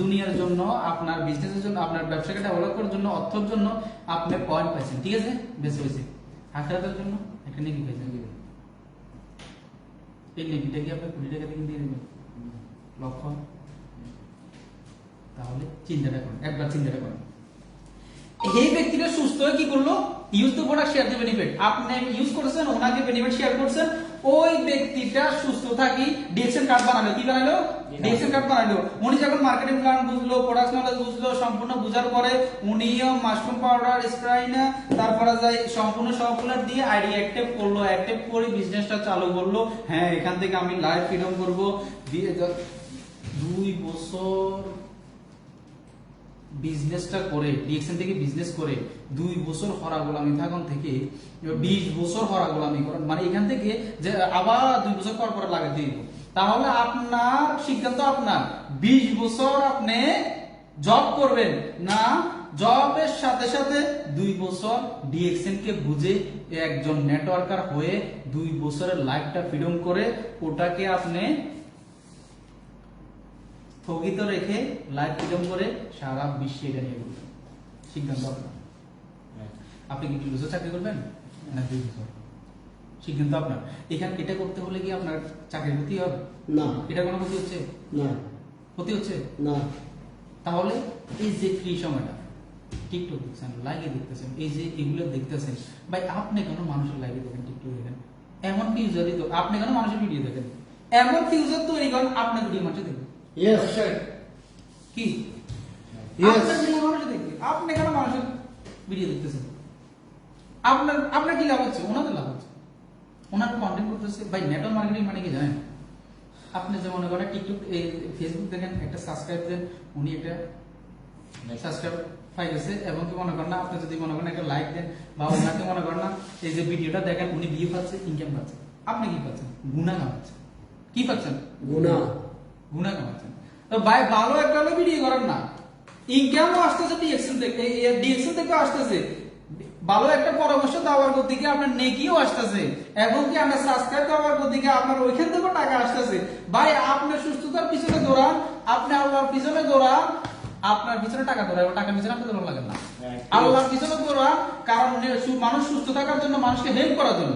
দুনিয়ার জন্য আপনার বিজনেসের জন্য আপনার ব্যবসাকে ডেভেলপ করার জন্য অর্থের জন্য আপনি পয়েন্ট পাইছেন, ঠিক আছে, বেশ হয়েছে। আখেরাতের জন্য একটা নেকি পাইছেন, এই নেকিটা কি আপনি 20 টাকা দিয়ে দেবেন লক্ষ্য? তাহলে চিন্তাটা করুন, একবার চিন্তাটা করুন। এই ব্যক্তিটা সুস্থ হয়ে কি করলো? Use the product share the benefit. আপনি ইউজ করেছেন, ওনাকে বেনিফিট শেয়ার করছেন, ওই ব্যক্তিটা সুস্থ থাকি ডিএক্সএন কার্ড বানালো। কি বানালো? ডিএক্সএন কার্ড বানালো। উনি যখন মার্কেটিং প্ল্যান বুঝলো, প্রোডাক্ট নলেজ বুঝলো, সম্পূর্ণ বুঝার পরে উনিও মাশরুম পাউডার স্প্রাইনা তারপরে যাই সম্পূর্ণ সবগুলো দিয়ে আইডিয়া অ্যাক্টিভ করলো, অ্যাক্টিভ করে বিজনেসটা চালু করলো। হ্যাঁ, এখান থেকে আমি লাইভ ফ্রিডম করব। 2 বছর বিজনেসটা করে, ডিএক্সএন থেকে বিজনেস করে 2 বছর হরা গোলামি থাকুন থেকে 20 বছর হরা গোলামি করেন, মানে এখান থেকে যে আবার 2 বছর পর পর লাগে দিব, তাহলে আপনার সিদ্ধান্ত আপনার 20 বছর আপনি জব করবেন না জবের সাথে সাথে 2 বছর ডিএক্সএন কে বুঝে একজন নেটওয়ার্কার হয়ে 2 বছরের লাইফটা ফ্রিডম করে ওটাকে আপনি স্থগিত রেখে লাইফ ফ্রিডম করে সারা বিশ্বে এটা নিয়ে বলবেন। সিদ্ধান্ত আপনার। আপনি কি 2 বছর চাকরি করবেন না 2 বছর? সিদ্ধান্ত আপনার। এখানে এটা করতে হলে কি আপনার চাকরির ক্ষতি হবে? না। এটা কোনো ক্ষতি হচ্ছে না। ক্ষতি হচ্ছে না। তাহলে এই যে ফ্রি সময়টা টিকটক দেখছেন, লাইভে দেখতেছেন, এই যে এগুলো দেখতেছেন, ভাই আপনি কেন মানুষের লাইভে দেখেন, টিকটক দেখেন, এমন ফিউচারই তো আপনি কেন মানুষের ভিডিও দেখেন, এমন ফিউচার তৈরি করেন আপনি ভিডিও মানুষের দেখবেন। Yes. কি Yes. আপনার ভিডিও মানুষের দেখবে, আপনি কেন মানুষের ভিডিও দেখতেছেন? আপনার কি লাভ হচ্ছে? ওনাদের লাভ হচ্ছে, ওনারা কন্টেন্ট করতেছে। ভাই নেটওয়ার্ক মার্কেটিং মানে কি জানেন? আপনি যে মনে করেন টিকটক ফেসবুক দেখেন, একটা সাবস্ক্রাইব দেন, উনি একটা সাবস্ক্রাইব পাইতেছে, এবং কি মনে করেন না আপনি যদি মনে করেন একটা লাইক দেন বা ওনাকে মনে করেন না এই যে ভিডিওটা দেখেন, উনি ভিউ পাচ্ছে, ইনকাম পাচ্ছে, আপনি কি পাচ্ছেন? গুণা কামাচ্ছেন। কি পাচ্ছেন? গুনাহ। গুণা কামাচ্ছেন। তো ভাই ভালো একটা হলে ভিডিও করেন না, ইনকামও আসতেছে ডিএক্সএন থেকে, ডিএক্সএন থেকে আসতেছে, ভালো একটা পরামর্শ দেওয়ার দিকে আপনার নেকিও আসতেছে, এবং কি আপনার সাবস্ক্রাইব দেওয়ার দিকে আপনার ওইখান থেকে টাকা আসতেছে। ভাই আপনার সুস্থতার পিছনে দৌড়ান, আপনি আল্লাহর পিছনে দৌড়ান, আপনার পিছনে টাকা দৌড়ায়, টাকার পিছনে আপনি দৌড়ান লাগে না, আল্লাহর পিছনে দৌড়ান। কারণ মানুষ সুস্থ থাকার জন্য, মানুষকে হেল্প করার জন্য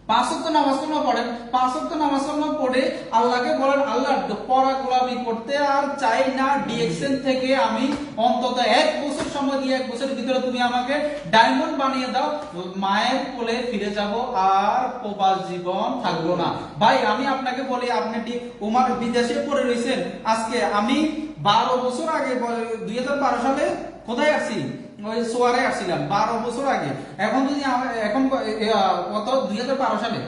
5 ওয়াক্ত নামাজ কালামা পড়েন, 5 ওয়াক্ত নামাজ কালামা পড়ে আল্লাহকে বলেন, আল্লাহ পড়া গোলামি করতে আর চাই না, ডিএক্সএন থেকে আমি অন্তত 1 বছর সময় দিয়ে 1 বছরের ভিতরে তুমি আমাকে ডায়মন্ড বানিয়ে দাও, মায়ের কোলে ফিরে যাব, আর প্রবাস জীবন থাকবো না। ভাই আমি আপনাকে বলি, আপনি ওমান বিদেশে পড়ে রয়েছেন, আজকে আমি 12 বছর আগে 2012 সালে কোথায় আসছি? ওই সোয়ারে আসছিলাম 12 বছর আগে। এখন যদি এখন কত 2012 সালে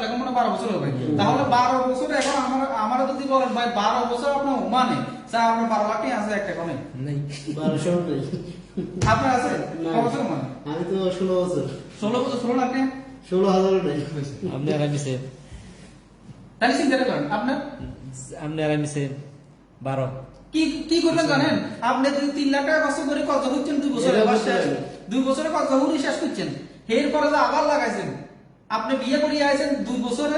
এখন মনে 12 বছর হবে, তাহলে 12 বছর এখন আমার যদি বলেন ভাই 12 বছর আপনার ওমানে স্যার আপনার 12 লাখ টাকা আছে একটা কোণে নাই 1200 নাই। আপনার আছে না। কত বছর ওমানে? আমি তো 16 বছর। 16 বছর 16 লাখ টাকা 16,000 নাই। আপনি আর আমি সেম, তাহলে চিন্তা করেন আপনার আপনি আর আমি সেম 12। কি করবেন জানেন? আপনি যদি 3 লাখ টাকা খরচ করে কত হচ্ছেন 2 বছরে, এটা বাস বলতে শেষ পারেন। 2 বছরে কত হুরি শেষ করছেন, এরপরে যে আবার লাগাইছেন, আপনি বিয়ে করে আইছেন 2 বছরে,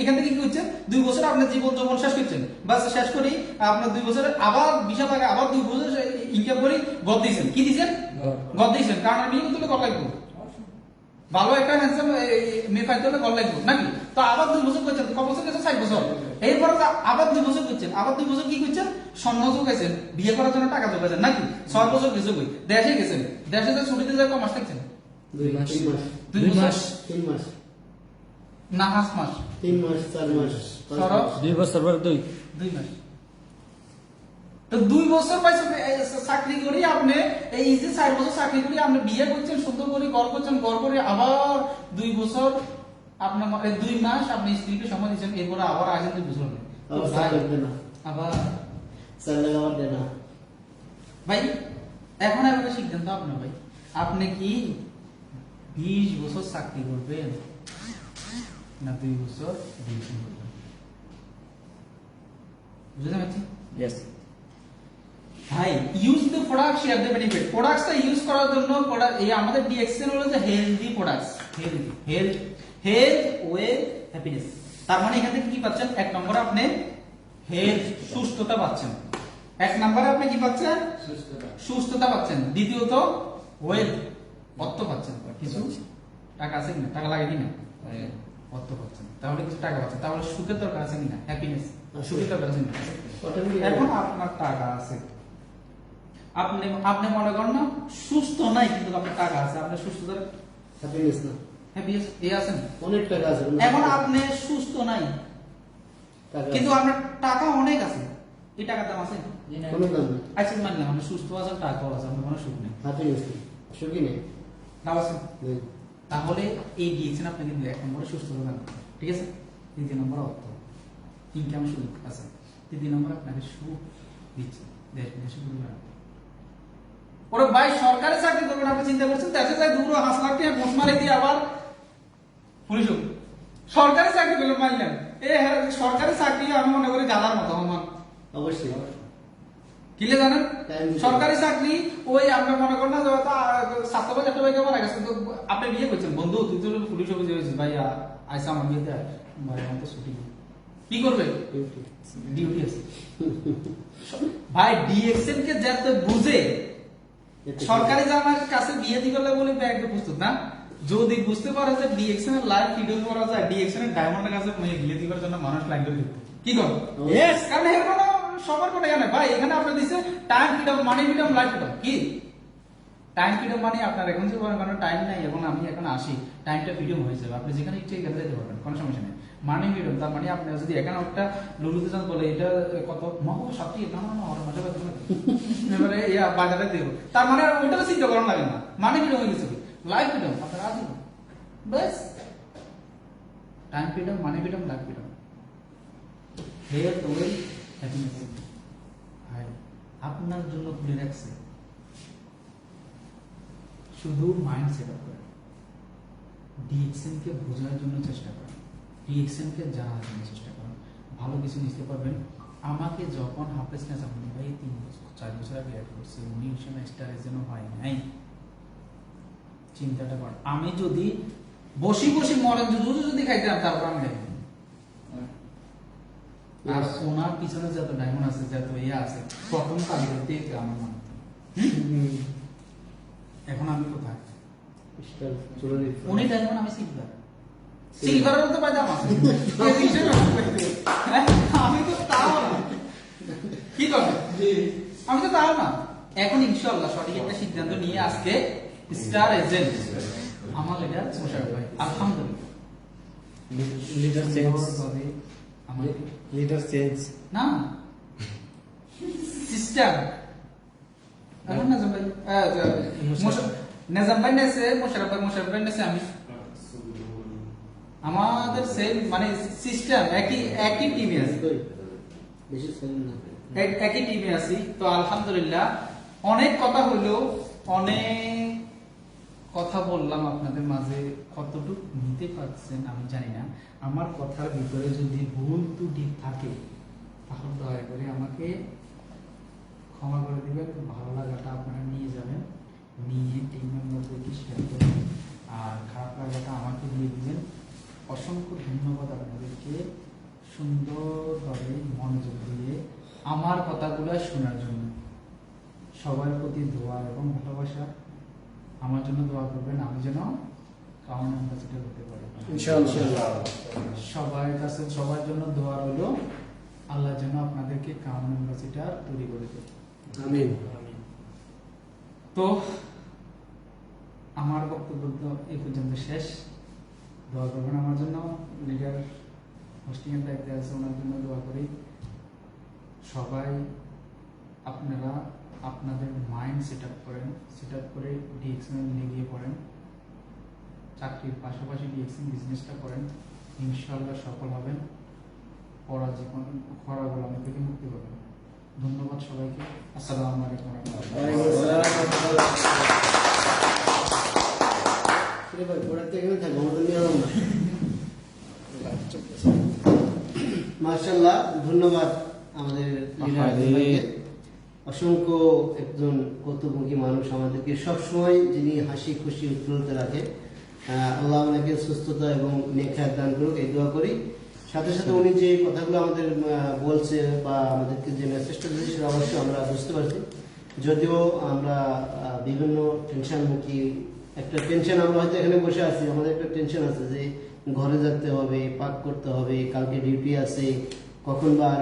এখান থেকে কি করছেন? 2 বছর আপনার জীবন যৌবন শেষ করছেন, বাস শেষ করি আপনার 2 বছরে আবার বিশাল টাকা আবার 2 বছর ইনকাম করে গদ দিয়েছেন। কি দিয়েছেন? গদ দিয়েছেন। কারণ আমি বিয়ে করতে গদ লাগবে, ভালো একটা হ্যান্ডসাম মেয়ে পাইতে হলে গদ লাগবে নাকি? তো আবার 2 বছর করছেন, ক বছর গেছে? 4 বছর। এরপরে আবার 2 বছর করছেন, আবার 2 বছর কি করছেন? স্বর্ণ যোগাইছেন, বিয়ে করার জন্য টাকা যোগাইছেন নাকি? 6 বছর গেছে কই? দেশে গেছেন, দেশে যে ছুটিতে যায় ক মাস থাকছেন? 2 মাস। 2 মাস 3 মাস। না 5 মাস 3 মাস 4 মাস। 5 সরব। মাস। 2 বছর পর 2 মাস। তো 2 বছর পাইছেন চাকরি করি আপনি, এই যে 4 বছর চাকরি করি আপনি বিয়ে করছেন, সুন্দর করে ঘর করছেন, ঘর করে আবার 2 বছর আপনার 2 মাস আপনি স্ত্রীকে সময় দিচ্ছেন, এরপরে আবার আসেন 2 বছর আবার স্যার লাগবে না। আবার স্যার লাগাবার দেয় না। ভাই এখন একটা সিদ্ধান্ত আপনার ভাই, আপনি কি 20 বছর চাকরি করবেন না 2 বছর ডিউটি করবেন? বুঝতে পারছি? Yes. ভাই use the product share the benefit. প্রোডাক্টসটা ইউজ করার জন্য এই আমাদের ডিএক্সএন হলো যে healthy products, health wealth happiness. তার মানে এখান থেকে কি পাচ্ছেন? এক নম্বরে আপনি হেলথ সুস্থতা পাচ্ছেন, এক নম্বরে আপনি কি পাচ্ছেন? সুস্থতা পাচ্ছেন। দ্বিতীয়ত ওয়েলথ অর্থ পাচ্ছেন, কিছু টাকা আছে কিনা, টাকা লাগে কিনা, অর্থ পাচ্ছেন, তাহলে কিছু টাকা পাচ্ছেন। তাহলে সুখের দরকার আছে কিনা, হ্যাপিনেস, সুখের দরকার আছে কিনা। এখন আপনার টাকা আছে, আপনি আপনি মনে করেন না সুস্থ নাই কিন্তু আপনার টাকা আছে, আপনি সুস্থতার হ্যাপিনেস না, হ্যাপিনেস এ আছেন, অনেক টাকা আছে। এখন আপনি সুস্থ নাই কিন্তু আপনার টাকা অনেক আছে, এই টাকার দাম আছে? কোনো দাম নেই। আচ্ছা মানলাম আপনি সুস্থ আছেন, টাকাও আছে, আপনার কোনো সুখ নেই, হ্যাপিনেস নেই, সুখী নেই। লাভ আছে? নেই। তাহলে এই দিয়েছেন আপনি কিন্তু এক নম্বরে সুস্থতা দান, ঠিক আছে? দ্বিতীয় নম্বর অর্থ, ইনকাম সুখ আছে, তৃতীয় নম্বর আপনাকে সুখ দিচ্ছে, দেশ বিদেশে ঘুরবেন। ওরে ভাই সরকারি চাকরি করবেন, আপনি চিন্তা করছেন দেশে যাই 2.5 লাখ টাকা ঘুষ মারি দিয়ে আবার পুলিশ সরকারি চাকরি পেলে মারলেন। সরকারি চাকরি আমি মনে করি গালার মতো সমান। অবশ্যই। কিলে জানেন Time দিতে সরকারি চাকরি ওই আপনি মনে করেন না যে ছাত্র ভাই একটা ভাইকে মারা গেছে, কিন্তু আপনি বিয়ে করছেন, বন্ধু তুই তো পুলিশ অফিসে হয়েছিস, ভাই আইসা আমার বিয়েতে ভাই আমার তো ছুটি নেই। কি করবে? ডিউটি আছে। ভাই ডিএক্সএন কে যাতে বুঝে সরকারি জামার কাছে বিয়ে দিবেলা বলে ব্যাংকে প্রস্তুত না, যদি বুঝতে পারে যে ডিএক্সএন এর লাইভ ভিডিও করা যায়, ডিএক্সএন এর ডায়মন্ডের কাছে বিয়ে দিবার জন্য মানুষ লাইন ধরে কি করবে? Yes. কারণ এর কোনো সবার কোনো এখানে ভাই এখানে আপনি দিছে time freedom, money freedom, life freedom. কি টাইম ফ্রিডম মানে আপনার এখন যে কোনো টাইম নাই, এখন আমি এখন আসি, টাইমটা ফ্রিডম হয়ে যাবে, আপনি যেখানে ইচ্ছে এখানে যেতে পারবেন, কোনো সমস্যা নেই। মানি ফ্রিডম তার মানে আপনি যদি এখানে একটা লুলুতে যান বলে এটা কত মহা সবটি না না না ওরা মজা করতে এবারে ইয়া বাজারে দেব, তার মানে ওটা চিন্তা করার লাগে না, মানি ফ্রিডম হয়ে গেছে। লাইফ ফ্রিডম আপনার আজীবন, বাস time freedom, money freedom, life freedom, health wealth happiness. ভাই আপনার জন্য খুলে রাখছে, শুধু মাইন্ড সেট আপ করেন, ডিএক্সএন কে বোঝার জন্য চেষ্টা করেন, ডিএক্সএন কে জানার জন্য চেষ্টা করেন, ভালো কিছু নিতে পারবেন। আমাকে যখন হাফেজ না জানেন ভাই 3 বছর 4 বছর আগে অ্যাড করছে, উনি সময় স্টারের জন্য হয় নাই, চিন্তাটা করেন। আমি যদি বসি বসি মরেন যদি খাইতাম তারপর আমি দেখব, আর ওনার পিছনে যত ডায়মন্ড আছে, যত ইয়ে আছে, প্রথম কাজগুলোতে আমার মনে হতো এখন আমি কোথায়? উনি ডায়মন্ড, আমি সিলভার, সিলভারের তো পাই দাম আছে, আমি তো তাও না, কি করবে? আমি তো তাও না। এখন ইনশাআল্লাহ সঠিক একটা সিদ্ধান্ত নিয়ে আজকে স্টার এজেন্ট আমার লিডার মোশাররফ ভাই, আলহামদুলিল্লাহ Leader change. আমাদের Leader change. না সিস্টেম এখন নাজাম ভাই নাজাম ভাই নেছে মোশাররফ ভাই নেছে আমি, আমাদের সেম মানে সিস্টেম একই টিমে আছে, বেশি সেল না, একই টিমে আছি। তো আলহামদুলিল্লাহ অনেক কথা হইলো, অনেক কথা বললাম আপনাদের মাঝে, কতটুকু নিতে পারছেন আমি জানি না। আমার কথার ভিতরে যদি ভুল ত্রুটি থাকে তাহলে দয়া করে আমাকে ক্ষমা করে দিবেন, ভালো লাগাটা আপনারা নিয়ে যাবেন, নিয়ে টিমের মধ্যে শেয়ার করবেন, আর খারাপ লাগাটা আমাকে দিয়ে দিবেন। অসংখ্য ধন্যবাদ আপনাদেরকে সুন্দরভাবে মনোযোগ দিয়ে আমার কথাগুলো শোনার জন্য। সবার প্রতি দোয়া এবং ভালোবাসা, আমার জন্য দোয়া করবেন, আমি যেন কাউন অ্যাম্বাসেডর হতে পারি ইনশাআল্লাহ। সবার কাছে সবার জন্য দোয়া রইল, আল্লাহ যেন আপনাদেরকে কাউন অ্যাম্বাসেডর তৈরি করে দেয়। আমিন। তো আমার বক্তব্য তো এই পর্যন্ত শেষ। দোয়া করবেন আমার জন্য, লিডার হোস্টিং এর দায়িত্বে আছে, ওনার জন্য দোয়া করি। সবাই আপনারা আপনাদের মাইন্ড সেট আপ করেন, সেট আপ করে ডিএক্সএন গিয়ে পড়েন, চাকরির পাশাপাশি ডিএক্সএন বিজনেসটা করেন, ইনশাআল্লাহ সফল হবেন, পড়া জীবন খরা গোলামি থেকে মুক্তি পাবেন। ধন্যবাদ সবাইকে। আসসালামু আলাইকুম ওয়া রাহমাতুল্লাহ। ভাই প্রোডাক্ট এখানে থাকবে, আমাদের নিয়ে এলাম না। মাশাআল্লাহ, ধন্যবাদ আমাদের লিডার ভাইকে। অসংখ্য একজন কৌতুকমুখী মানুষ, আমাদেরকে সবসময় যিনি হাসি খুশি উত্তরতে রাখে। আল্লাহ ওনাকে সুস্থতা এবং নেক হায়াত দান করুক, এই দোয়া করি। সাথে সাথে উনি যে কথাগুলো আমাদের বলছে বা আমাদেরকে যে মেসেজটা দিয়েছে সেটা অবশ্যই আমরা বুঝতে পারছি। যদিও আমরা বিভিন্ন টেনশনমুখী, একটা টেনশন, আমরা হয়তো এখানে বসে আছি, আমাদের একটা টেনশন আছে যে ঘরে যেতে হবে, পাক করতে হবে, কালকে ডিউটি আছে, কখন বা